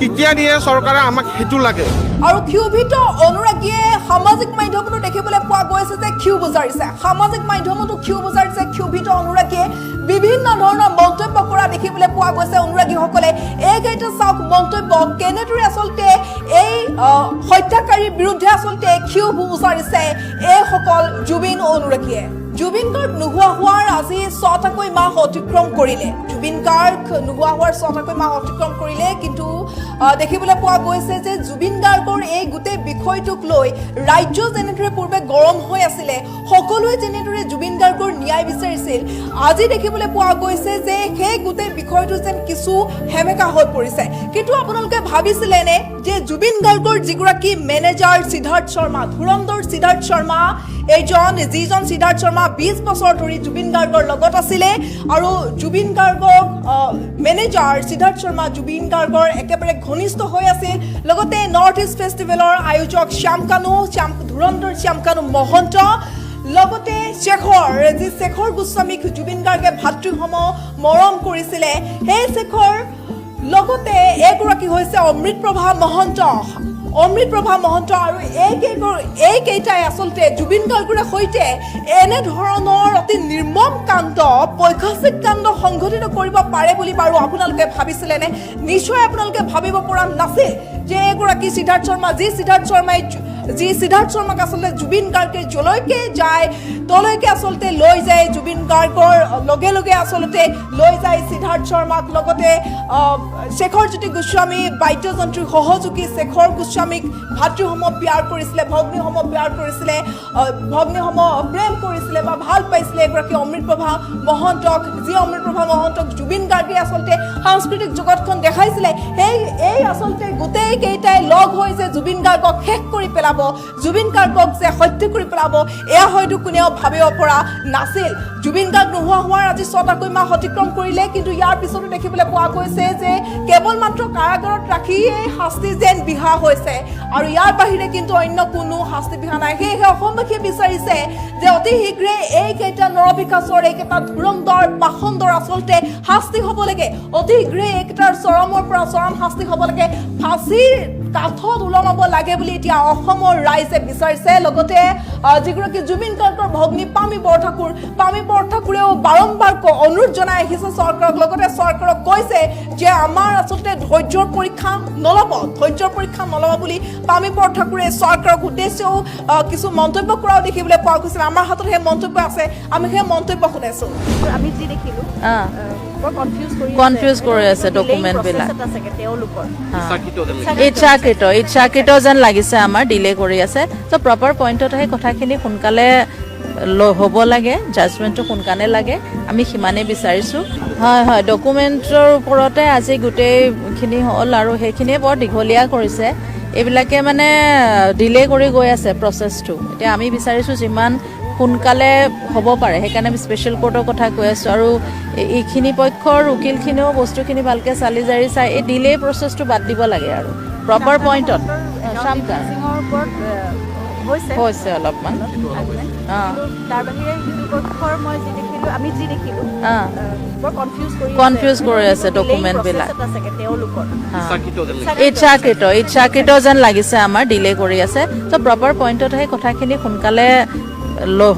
কেতিয়া দিয়ে চৰকাৰে আমাক সেইটো লাগে আৰু ক্ষোভিত অনুৰাগীয়ে সামাজিক মাধ্যমতো দেখিবলৈ পোৱা গৈছে যে ক্ষোভ বুজাৰিছে সামাজিক মাধ্যমতো ক্ষোভ বুজাৰিছে ক্ষোভিত অনুৰাগীয়ে বিভিন্ন ধৰণৰ মন্তব্য কৰা দেখিবলৈ পোৱা গৈছে অনুৰাগীসকলে এইকেইটা চাওক মন্তব্য কেনেদৰে আচলতে এই হত্যাকাৰীৰ বিৰুদ্ধে আচলতে ক্ষোভ বুজাৰিছে এইসকল জুবিন অনুৰাগীয়ে জুবিন গাৰ্গ নোহোৱা হোৱাৰ আজি 6টাকৈ মাহ অতিক্ৰম কৰিলে জুবিন গাৰ্গ নোহোৱা হোৱাৰ 6টাকৈ মাহ অতিক্ৰম কৰিলে কিন্তু দেখিবলৈ পোৱা গৈছে যে জুবিন গাৰ্গৰ এই গোটেই বিষয়টোক লৈ ৰাজ্য যেনেদৰে পূৰ্বে গৰম হৈ আছিলে সকলোৱে যেনেদৰে জুবিন গাৰ্গৰ ন্যায় বিচাৰিছিল আজি দেখিবলৈ পোৱা গৈছে যে সেই গোটেই বিষয়টো যেন কিছু হেমেকা হৈ পৰিছে কিন্তু আপোনালোকে ভাবিছিলেনে যে জুবিন গাৰ্গৰ যিগৰাকী মেনেজাৰ সিদ্ধাৰ্থ শৰ্মা ধুৰন্ধৰ সিদ্ধাৰ্থ শৰ্মা যিজন সিদ্ধাৰ্থ শৰ্মা 20 বছৰ ধৰি জুবিন গাৰ্গৰ লগত আছিলে আৰু জুবিন গাৰ্গক মেনেজাৰ সিদ্ধাৰ্থ শৰ্মা জুবিন গাৰ্গৰ একেবাৰে ঘনিষ্ঠ হৈ আছিল লগতে নৰ্থ ইষ্ট ফেষ্টিভেলৰ আয়োজক ধুৰন্ধৰ শ্যামকানু মহন্ত লগতে শেখৰ গোস্বামীক জুবিন গাৰ্গে ভাতৃসম মৰম কৰিছিলে সেই শেখৰ লগতে এগৰাকী হৈছে অমৃতপ্ৰভা মহন্ত আৰু এইকেইটাই আচলতে জুবিন গাৰ্গৰ সৈতে এনেধৰণৰ অতি নিৰ্মম কাণ্ড পৈশাচিক কাণ্ড সংঘটিত কৰিব পাৰে বুলি বাৰু আপোনালোকে ভাবিছিলেনে নিশ্চয় আপোনালোকে ভাবিব পৰা নাছিল যে এগৰাকী সিদ্ধাৰ্থ শৰ্মাক আচলতে জুবিন গাৰ্গে যলৈকে যায় তলৈকে আচলতে লৈ যায় জুবিন গাৰ্গৰ লগে আচলতে লৈ যায় সিদ্ধাৰ্থ শৰ্মাক লগতে শেখৰজ্যোতি গোস্বামী বাদ্যযন্ত্ৰীৰ সহযোগী শেখৰ গোস্বামীক ভাতৃসম প্যাৰ কৰিছিলে ভগ্নীসম প্যাৰ কৰিছিলে ভগ্নীসম প্ৰেম কৰিছিলে বা ভাল পাইছিলে এগৰাকী অমৃতপ্ৰভা মহন্তক জুবিন গাৰ্গে আচলতে সাংস্কৃতিক জগতখন দেখাইছিলে এই আচলতে গোটেই কেইটাই লগ হৈ যে জুবিন গাৰ্গক শেষ কৰি পেলাব জুবিন গাৰ্গক যে হত্যা কৰি পেলাব এয়া হয়তো কোনেও ভাবিব পৰা নাছিল জুবিন গাৰ্গ নোহোৱা হোৱাৰ আজি 6টাকৈ মাহ অতিক্ৰম কৰিলে কিন্তু ইয়াৰ পিছতো দেখিবলৈ পোৱা গৈছে যে কেৱল মাত্ৰ কাৰাগাৰত ৰাখিয়ে শাস্তি যেন বিহা হৈছে আৰু ইয়াৰ বাহিৰে কিন্তু অন্য কোনো শাস্তি বিহা নাই সেয়েহে অসমবাসীয়ে বিচাৰিছে যে অতি শীঘ্ৰে এইকেইটা নৰবিকাশৰ এইকেইটা ধুৰন্ধৰ পাখণ্ডৰ আচলতে শাস্তি হ'ব লাগে অতি শীঘ্ৰে এইকেইটাৰ চৰমৰ পৰা চৰম শাস্তি হ'ব লাগে ফাঁচীৰ কাঠত ওলমাব লাগে বুলি এতিয়া অসমৰ ৰাইজে বিচাৰিছে লগতে যিগৰাকী জুবিন গাৰ্গৰ ভগ্নী পামী বৰঠাকুৰেও বাৰম্বাৰ অনুৰোধ জনাই আহিছে চৰকাৰক লগতে চৰকাৰক কৈছে যে আমাৰ আচলতে ধৈৰ্যৰ পৰীক্ষা নল'ব বুলি পামী বৰঠাকুৰে চৰকাৰক উদ্দেশ্যেও কিছু মন্তব্য কৰাও দেখিবলৈ পোৱা গৈছিল আমাৰ হাতত সেই মন্তব্য আছে আমি সেই মন্তব্য শুনাইছো আমি যি দেখিলো কনফিউজ কৰি আছে ডকুমেণ্টবিলাক ইচ্ছাকৃত যেন লাগিছে আমাৰ ডিলে কৰি আছে ত' প্ৰপাৰ পইণ্টত সেই কথাখিনি সোনকালে হ'ব লাগে জাজমেণ্টটো সোনকালে লাগে আমি সিমানেই বিচাৰিছোঁ হয় ডকুমেণ্টৰ ওপৰতে আজি গোটেইখিনি হ'ল আৰু সেইখিনিয়ে বৰ দীঘলীয়া কৰিছে এইবিলাকে মানে ডিলে কৰি গৈ আছে প্ৰচেছটো এতিয়া আমি বিচাৰিছোঁ যিমান সোনকালে হ'ব পাৰে সেইকাৰণে আমি স্পেচিয়েল কোৰ্টৰ কথা কৈ আছোঁ আৰু এইখিনি পক্ষৰ উকিলখিনিও বস্তুখিনি ভালকৈ চালি জাৰি চাই এই ডিলে প্ৰচেছটো বাদ দিব লাগে আৰু প্ৰপাৰ পইণ্টত হৈছে অলপমান কনফিউজ কৰি আছে ডকুমেণ্টবিলাক ইচ্ছাকৃত যেন লাগিছে আমাৰ ডিলে কৰি আছে ত' প্ৰপাৰ পইণ্টত সেই কথাখিনি সোনকালে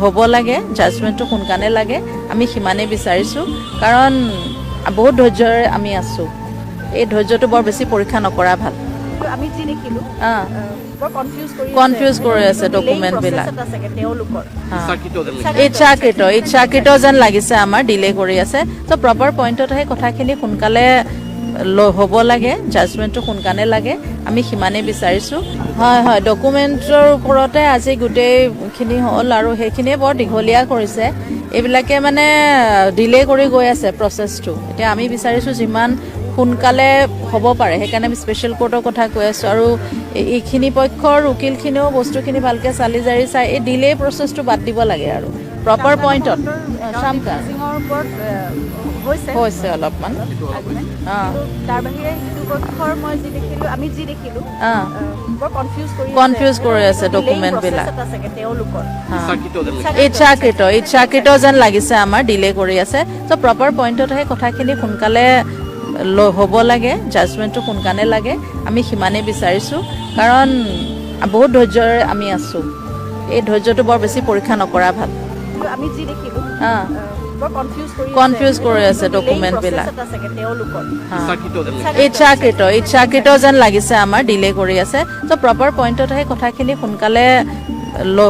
হ'ব লাগে জাজমেণ্টটো সোনকালে লাগে আমি সিমানেই বিচাৰিছোঁ কাৰণ বহুত ধৈৰ্যৰে আমি আছোঁ এই ধৈৰ্যটো বৰ বেছি পৰীক্ষা নকৰা ভাল কনফিউজ কৰি আছে ডকুমেণ্টবিলাক ইচ্ছাকৃত যেন লাগিছে আমাৰ ডিলে কৰি আছে ত' প্ৰপাৰ পইণ্টত সেই কথাখিনি সোনকালে হ'ব লাগে, জাজমেণ্টটো সোনকালে লাগে, আমি সিমানেই বিচাৰিছোঁ। হয়, ডকুমেণ্টৰ ওপৰতে আজি গোটেইখিনি হ'ল আৰু সেইখিনিয়ে বৰ দীঘলীয়া কৰিছে। এইবিলাকে মানে ডিলে কৰি গৈ আছে প্ৰচেছটো। এতিয়া আমি বিচাৰিছোঁ যিমান সোনকালে হ'ব পাৰে, সেইকাৰণে আমি স্পেচিয়েল কোৰ্টৰ কথা কৈ আছোঁ। আৰু এইখিনি পক্ষৰ উকিলখিনিও বস্তুখিনি ভালকৈ চালি জাৰি চাই এই ডিলে প্ৰচেছটো বাদ দিব লাগে আৰু প্ৰপাৰ পইণ্টত হৈছে অলপমান। কনফিউজ কৰি আছে ডকুমেণ্টবিলাক। ইচ্ছাকৃত যেন লাগিছে আমাৰ, ডিলে কৰি আছে। ত' প্ৰপাৰ পইণ্টত সেই কথাখিনি সোনকালে হ'ব লাগে, জাজমেণ্টটো সোনকালে লাগে, আমি সিমানেই বিচাৰিছোঁ। কাৰণ বহুত ধৈৰ্যৰে আমি আছোঁ, এই ধৈৰ্যটো বৰ বেছি পৰীক্ষা নকৰা ভাল। কনফিউজ কৰি আছে ডকুমেণ্টবিলাক। ইচ্ছাকৃত যেন লাগিছে আমাৰ, ডিলে কৰি আছে। ত' প্ৰপাৰ পইণ্টত সেই কথাখিনি সোনকালে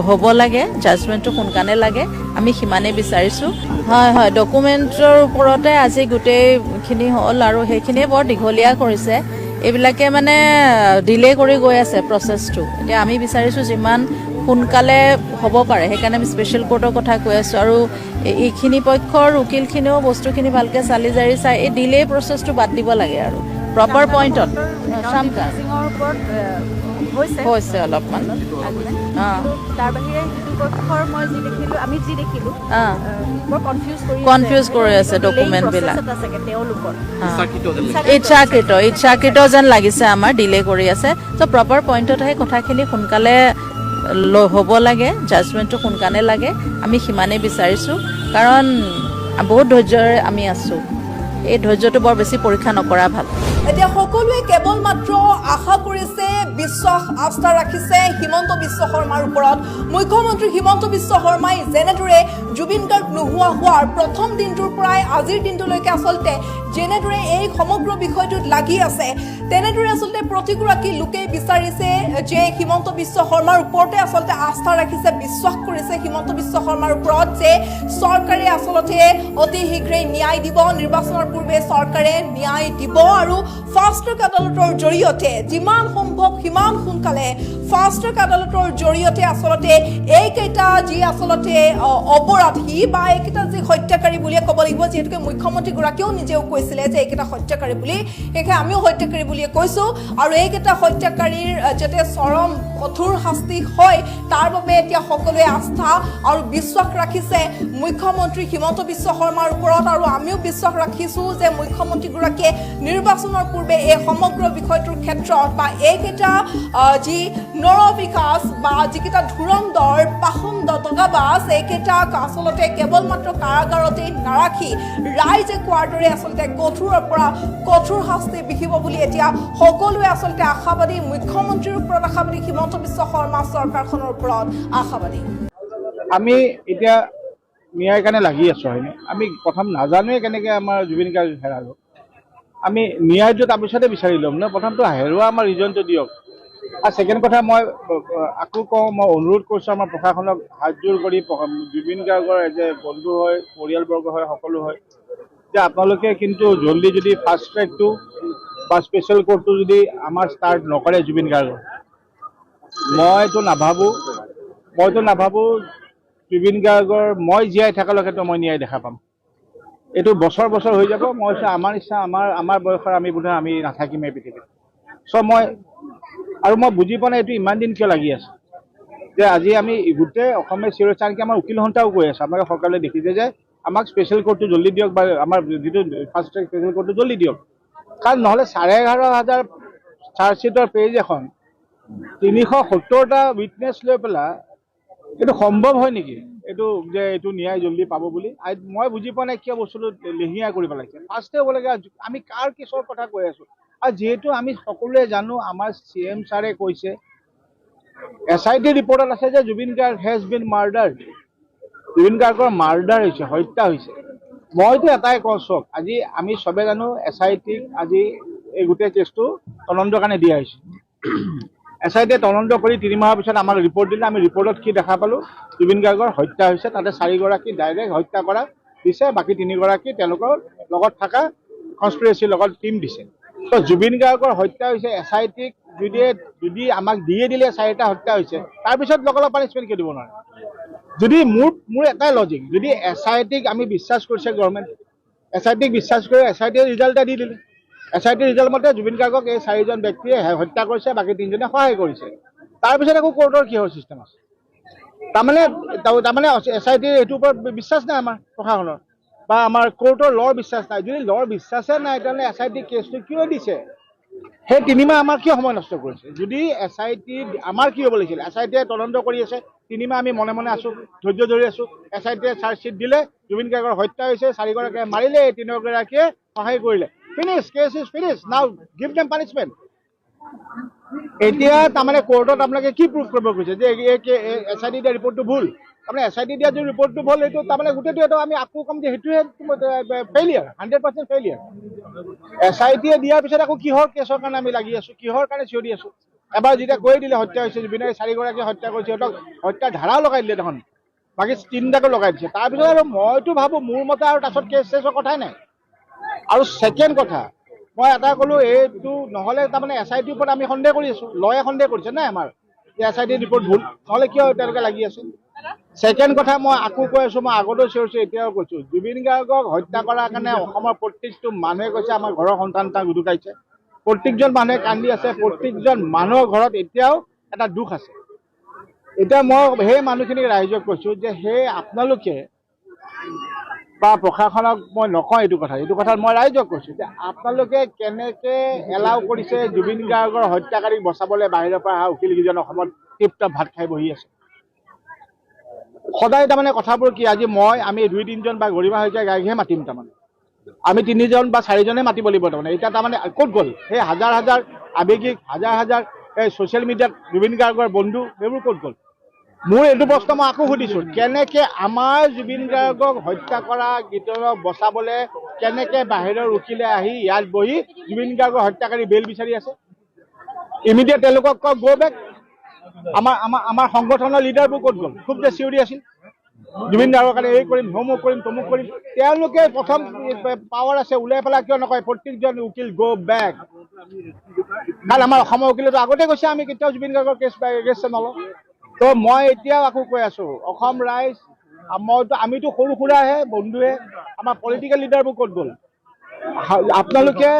হ'ব লাগে, জাজমেণ্টটো সোনকালে লাগে, আমি সিমানেই বিচাৰিছোঁ। হয়, ডকুমেণ্টৰ ওপৰতে আজি গোটেইখিনি হ'ল আৰু সেইখিনিয়ে বৰ দীঘলীয়া কৰিছে। এইবিলাকে মানে ডিলে কৰি গৈ আছে প্ৰচেছটো। এতিয়া আমি বিচাৰিছোঁ যিমান সোনকালে হ'ব পাৰে, সেইকাৰণে আমি স্পেচিয়েল কোৰ্টৰ কথা কৈ আছোঁ। আৰু এইখিনি পক্ষৰ উকিলখিনিও বস্তুখিনি ভালকৈ চালি জাৰি চাই এই ডিলে প্ৰচেছটো বাদ দিব লাগে আৰু প্ৰপাৰ পইণ্টত হৈছে অলপমান। কনফিউজ কৰি আছে ডকুমেণ্টবিলাক। ইচ্ছাকৃত যেন লাগিছে আমাৰ, ডিলে কৰি আছে। ত' প্ৰপাৰ পইণ্টত সেই কথাখিনি সোনকালে হ'ব লাগে, জাজমেণ্টটো সোনকালে লাগে, আমি সিমানেই বিচাৰিছোঁ। কাৰণ বহুত ধৈৰ্যৰে আমি আছোঁ, এই ধৈৰ্যটো বৰ বেছি পৰীক্ষা নকৰা ভাল। এতিয়া সকলোৱে কেৱল মাত্ৰ আশা কৰিছে, বিশ্বাস আস্থা ৰাখিছে হিমন্ত বিশ্ব শৰ্মাৰ ওপৰত। মুখ্যমন্ত্ৰী হিমন্ত বিশ্ব শৰ্মাই যেনেদৰে জুবিন গাৰ্গ নোহোৱা হোৱাৰ প্ৰথম দিনটোৰ পৰাই আজিৰ দিনটোলৈকে আচলতে যেনেদৰে এই সমগ্ৰ বিষয়টোত লাগি আছে, তেনেদৰে আচলতে প্ৰতিগৰাকী লোকেই বিচাৰিছে যে হিমন্ত বিশ্ব শৰ্মাৰ ওপৰতে আচলতে আস্থা ৰাখিছে, বিশ্বাস কৰিছে হিমন্ত বিশ্ব শৰ্মাৰ ওপৰত যে চৰকাৰে আচলতে অতি শীঘ্ৰেই ন্যায় দিব, নিৰ্বাচনৰ পূৰ্বে চৰকাৰে ন্যায় দিব আৰু ফাষ্ট ট্ৰেক আদালতৰ জৰিয়তে যিমান সম্ভৱ সিমান সোনকালে ফাষ্ট ট্ৰেক আদালতৰ জৰিয়তে আচলতে এইকেইটা যি আচলতে অপৰাধী বা এইকেইটা যি হত্যাকাৰী বুলিয়ে ক'ব লাগিব, যিহেতুকে মুখ্যমন্ত্ৰীগৰাকীয়েও নিজেও কৈছিলে যে এইকেইটা হত্যাকাৰী বুলি, সেয়েহে আমিও হত্যাকাৰী বুলিয়ে কৈছোঁ। আৰু এইকেইটা হত্যাকাৰীৰ যাতে চৰম কঠোৰ শাস্তি হয় তাৰ বাবে এতিয়া সকলোৱে আস্থা আৰু বিশ্বাস ৰাখিছে মুখ্যমন্ত্ৰী হিমন্ত বিশ্ব শৰ্মাৰ ওপৰত। আৰু আমিও বিশ্বাস ৰাখিছোঁ যে মুখ্যমন্ত্ৰীগৰাকীয়ে নিৰ্বাচনৰ পূৰ্বে এই সমগ্ৰ বিষয়টোৰ ক্ষেত্ৰত বা এইকেইটা যি নৰবিকাশ বা যিকেইটা ধুৰন্ধৰ পাখণ্ড দগাবাজ, এইকেইটাক আচলতে কেৱল মাত্ৰ কাৰাগাৰতেই নাৰাখি ৰাইজে কোৱাৰ দৰে আচলতে কঠোৰৰ পৰা কঠোৰ শাস্তি বিহিব বুলি এতিয়া সকলোৱে আচলতে আশাবাদী। মুখ্যমন্ত্ৰীৰ ওপৰত আশাবাদী, হিমন্ত বিশ্ব শৰ্মা চৰকাৰখনৰ ওপৰত আশাবাদী। আমি এতিয়া ন্যায়ৰ কাৰণে লাগি আছোঁ, হয়নে? আমি প্ৰথম নাজানোৱে কেনেকৈ আমাৰ জুবিন গাৰ্গ হেৰালো। আমি ন্যায়টো তাৰপিছতে বিচাৰি ল'ম ন, প্ৰথমটো হেৰুৱা আমাৰ ৰিজনটো দিয়ক। আৰু ছেকেণ্ড কথা, মই আকৌ কওঁ, মই অনুৰোধ কৰিছোঁ আমাৰ প্ৰশাসনক হাতযোৰ কৰি, জুবিন গাৰ্গৰ যে বন্ধু হয়, পৰিয়ালবৰ্গ হয়, সকলো হয়, যে আপোনালোকে কিন্তু জল্দি যদি ফাষ্ট ট্ৰেকটো বা স্পেচিয়েল কোৰ্টটো যদি আমাৰ ষ্টাৰ্ট নকৰে জুবিন গাৰ্গৰ, মইতো নাভাবোঁ জুবিন গাৰ্গৰ মই জীয়াই থকালৈকেতো মই ন্যায় দেখা পাম। এইটো বছৰ বছৰ হৈ যাব। মই আমাৰ ইচ্ছা, আমাৰ বয়সৰ আমি বোধহয় আমি নাথাকিম এই পৃথিৱীত। চ' মই বুজি পোৱা নাই এইটো ইমান দিন কিয় লাগি আছে, যে আজি আমি গোটেই অসমে চিৰস্থান, আনকি আমাৰ উকিল সন্থাও কৈ আছে, আপোনালোকে সকলোৱে দেখিছে যে আমাক স্পেচিয়েল কোৰ্টটো জল্দি দিয়ক বা আমাৰ যিটো ফাৰ্ষ্ট ট্ৰেক স্পেচিয়েল কোৰ্টটো জল্দি দিয়ক। কাৰণ নহ'লে 11,500 চাৰ্জশ্বিটৰ পেজ এখন 370টা উইটনেছ লৈ পেলাই এইটো সম্ভৱ হয় নেকি? এইটো ন্যায় জল্দি পাব বুলি মই বুজি পোৱা নাই কিয় বস্তুটো লেহিয়া কৰি পেলাইছে। ফাৰ্ষ্টে হ'ব লাগে, আমি কাৰ কেছৰ কথা কৈ আছোঁ। আৰু যিহেতু আমি সকলোৱে জানো, আমাৰ CM ছাৰে কৈছে, SIT ৰিপৰ্টত আছে যে জুবিন গাৰ্গ হেজ বিন মাৰ্ডাৰ্ড, জুবিন গাৰ্গৰ মাৰ্ডাৰ হৈছে, হত্যা হৈছে। মইতো এটাই কওঁ, চাওক, আজি আমি চবে জানো SITক আজি এই গোটেই কেছটো তদন্তৰ কাৰণে দিয়া হৈছে। SITয়ে তদন্ত কৰি 3 মাহৰ পিছত আমাক ৰিপৰ্ট দিলে। আমি ৰিপৰ্টত কি দেখা পালোঁ? জুবিন গাৰ্গৰ হত্যা হৈছে। তাতে 4গৰাকী ডাইৰেক্ট হত্যা কৰা দিছে, বাকী 3গৰাকী তেওঁলোকৰ লগত থকা কনস্পিৰেচিৰ লগত টিম দিছে। তো জুবিন গাৰ্গৰ হত্যা হৈছে SITক যদি আমাক দিয়ে দিলে 4টা হত্যা হৈছে, তাৰপিছত লগালগ পানিছমেণ্ট কিয় দিব নোৱাৰে? যদি মোৰ এটাই লজিক, যদি SITক আমি বিশ্বাস কৰিছে গভৰ্ণমেণ্ট, SITক বিশ্বাস কৰি SIT ৰিজাল্ট এটা দি দিলে, SIT ৰিজাল্ট মতে জুবিন গাৰ্গক এই 4জন ব্যক্তিয়ে হত্যা কৰিছে, বাকী 3জনে সহায় কৰিছে। তাৰপিছত আকৌ কোৰ্টৰ কিহৰ চিষ্টেম আছে? তাৰমানে SIT এইটোৰ ওপৰত বিশ্বাস নাই আমাৰ প্ৰশাসনৰ, বা আমাৰ কোৰ্টৰ লৰ বিশ্বাস নাই। যদি লৰ বিশ্বাসে নাই তেনেহ'লে SIT কেছটো কিয় দিছে? সেই 3 মাহ আমাৰ কিয় সময় নষ্ট কৰিছে? যদি SIT আমাৰ কি হ'ব লাগিছিল? SITয়ে তদন্ত কৰি আছে, 3 মাহ আমি মনে মনে আছো, ধৈৰ্য ধৰি আছো। SITয়ে চাৰ্জশ্বিট দিলে, জুবিন গাৰ্গৰ হত্যা হৈছে, 4গৰাকীয়ে মাৰিলে, 3গৰাকীয়ে সহায় কৰিলে। ফিনিছ, কেছ ইজ ফিনিছ, নাও গিভ দেম পানিছমেণ্ট। এতিয়া তাৰমানে কোৰ্টত আপোনালোকে কি প্ৰুফ কৰিব খুজিছে যে SIT দিয়া ৰিপৰ্টটো ভুল? তাৰমানে SIT দিয়া যদি ৰিপৰ্টটো ভুল, এইটো তাৰমানে গোটেইটো এইটো আমি আকৌ ক'ম যে সেইটোৱে ফেইলিয়াৰ, 100% ফেইলিয়াৰ। SITয়ে দিয়াৰ পিছত আকৌ কিহৰ কেছৰ কাৰণে আমি লাগি আছো, কিহৰ কাৰণে চিঞৰি আছো? এবাৰ যেতিয়া কৈ দিলে হত্যা হৈছে, জুবিনে 4গৰাকীয়ে হত্যা কৰিছে, সিহঁতক হত্যাৰ ধাৰাও লগাই দিলে দেখোন, বাকী 3টাকো লগাই দিছে। তাৰপিছত আৰু মইতো ভাবোঁ মোৰ মতে আৰু তাৰপিছত কেছ চেছৰ কথাই নাই। আৰু ছেকেণ্ড কথা, মই এটা ক'লো, এইটো নহ'লে তাৰমানে SITৰ ওপৰত আমি সন্দেহ কৰি আছো, লয়ে সন্দেহ কৰিছে নাই আমাৰ যে SIT ৰিপৰ্ট ভুল, নহ'লে কিয় তেওঁলোকে লাগি আছে? ছেকেণ্ড কথা মই আকৌ কৈ আছো, মই আগতেও চিঞৰিছো, এতিয়াও কৈছো, জুবিন গাৰ্গক হত্যা কৰাৰ কাৰণে অসমৰ প্ৰত্যেকটো মানুহে কৈছে আমাৰ ঘৰৰ সন্তান তাক ঢুকাইছে, প্ৰত্যেকজন মানুহে কান্দি আছে, প্ৰত্যেকজন মানুহৰ ঘৰত এতিয়াও এটা দুখ আছে। এতিয়া মই সেই মানুহখিনিক ৰাইজক কৈছো যে সেই আপোনালোকে বা প্ৰশাসনক মই নকওঁ এইটো কথাত মই ৰাইজক কৈছো যে আপোনালোকে কেনেকে এলাউ কৰিছে জুবিন গাৰ্গৰ হত্যাকাৰীক বচাবলৈ বাহিৰৰ পৰা অহা উকিলকেইজন অসমত টিপটপ ভাত খাই বহি আছে। সদায় তাৰমানে কথাবোৰ কি, আজি আমি 2-3জন বা গৰিমা শইকীয়া গায়কহে মাতিম, তাৰমানে আমি 3জন বা 4জনে মাতিব লাগিব। তাৰমানে এতিয়া তাৰমানে ক'ত গ'ল সেই হাজাৰ হাজাৰ আৱেগিক, হাজাৰ হাজাৰ এই ছ'চিয়েল মিডিয়াত জুবিন গাৰ্গৰ বন্ধু, সেইবোৰ ক'ত গ'ল? মোৰ এইটো প্ৰশ্ন মই আকৌ সুধিছো, কেনেকে আমাৰ জুবিন গাৰ্গক হত্যা কৰা গীতক বচাবলৈ কেনেকে বাহিৰৰ উকিলে আহি ইয়াত বহি জুবিন গাৰ্গৰ হত্যাকাৰী বেল বিচাৰি আছে? ইমিডিয়েট তেওঁলোকক কওক গো বেক। আমাৰ সংগঠনৰ লিডাৰবোৰ ক'ত গ'ল? খুব যে চিঞৰি আছিল জুবিন গাৰ্গৰ কাৰণে এই কৰিম, অমুক কৰিম, তমুক কৰিম। তেওঁলোকে প্ৰথম পাৱাৰ আছে, ওলাই পেলাই কিয় নকয় প্ৰত্যেকজন উকিল গো বেক? কাৰণ আমাৰ অসমৰ উকিলেতো আগতে কৈছে আমি কেতিয়াও জুবিন গাৰ্গৰ কেছ নলওঁ। তো মই এতিয়াও আকৌ কৈ আছো, অসম ৰাইজ, আমিতো সৰু সুৰাহে বন্ধুহে, আমাৰ পলিটিকেল লিডাৰবোৰ ক'ত গ'ল? আপোনালোকে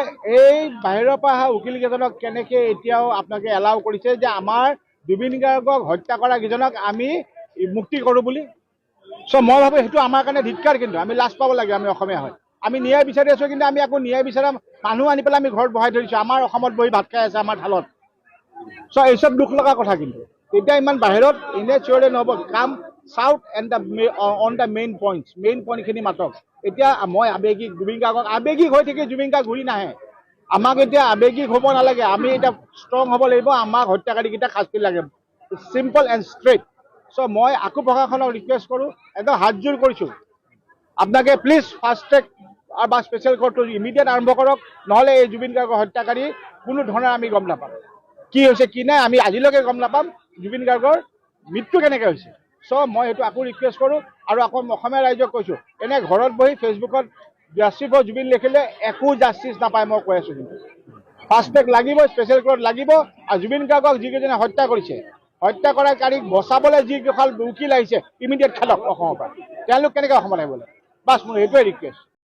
এই বাহিৰৰ পৰা অহা উকিল কেইজনক কেনেকে এতিয়াও আপোনালোকে এলাউ কৰিছে যে আমাৰ জুবিন গাৰ্গক হত্যা কৰা কেইজনক আমি মুক্তি কৰোঁ বুলি? চ' মই ভাবোঁ সেইটো আমাৰ কাৰণে ধিক্কাৰ, কিন্তু আমি লাজ পাব লাগে, আমি অসমীয়া হয়। আমি ন্যায় বিচাৰি আছো, কিন্তু আমি আকৌ ন্যায় বিচাৰা মানুহ আনি পেলাই আমি ঘৰত বহাই থৈছো, আমাৰ অসমত বহি ভাত খাই আছে আমাৰ থালত। চ' এইচব দুখ লগা কথা। কিন্তু তেতিয়া ইমান বাহিৰত এনে চিঞৰে নহ'ব, কাম চাউথ এণ্ড অন দ্য মেইন পইণ্টখিনি মাতক। এতিয়া মই আৱেগিক, জুবিন গাৰ্গক আৱেগিক হৈ থাকি জুবিন গাৰ্গ ঘূৰি নাহে। আমাক এতিয়া আৱেগিক হ'ব নালাগে, আমি এতিয়া ষ্ট্ৰং হ'ব লাগিব, আমাক হত্যাকাৰীকেইটা শাস্তি লাগে, চিম্পল এণ্ড ষ্ট্ৰেইট। চ' মই আকৌ প্ৰশাসনক ৰিকুৱেষ্ট কৰোঁ, একদম হাতযোৰ কৰিছোঁ, আপোনালোকে প্লিজ ফাষ্ট ট্ৰেক বা স্পেচিয়েল কোৰ্টটো ইমিডিয়েট আৰম্ভ কৰক, নহ'লে এই জুবিন গাৰ্গৰ হত্যাকাৰী কোনো ধৰণে আমি গম নাপাম কি হৈছে কি নাই, আমি আজিলৈকে গম নাপাম জুবিন গাৰ্গৰ মৃত্যু কেনেকৈ হৈছে। চ' মই সেইটো আকৌ ৰিকুৱেষ্ট কৰোঁ, আৰু আকৌ অসমীয়া ৰাইজক কৈছোঁ, এনে ঘৰত বহি ফেচবুকত জাষ্টিছ ফৰ জুবিন লিখিলে একো জাষ্টিছ নাপায়, মই কৈ আছোঁ। কিন্তু ফাষ্ট ট্ৰেক লাগিব, স্পেচিয়েল কোৰ্ট লাগিব, আৰু জুবিন গাৰ্গক যিকেইজনে হত্যা কৰিছে, হত্যা কৰাকাৰীক বচাবলৈ যিকেইখন উকিল আহিছে ইমিডিয়েট খেদক অসমৰ পৰা। তেওঁলোক কেনেকৈ অসমত আহিবলৈ? বাছ মোৰ সেইটোৱে ৰিকুৱেষ্ট।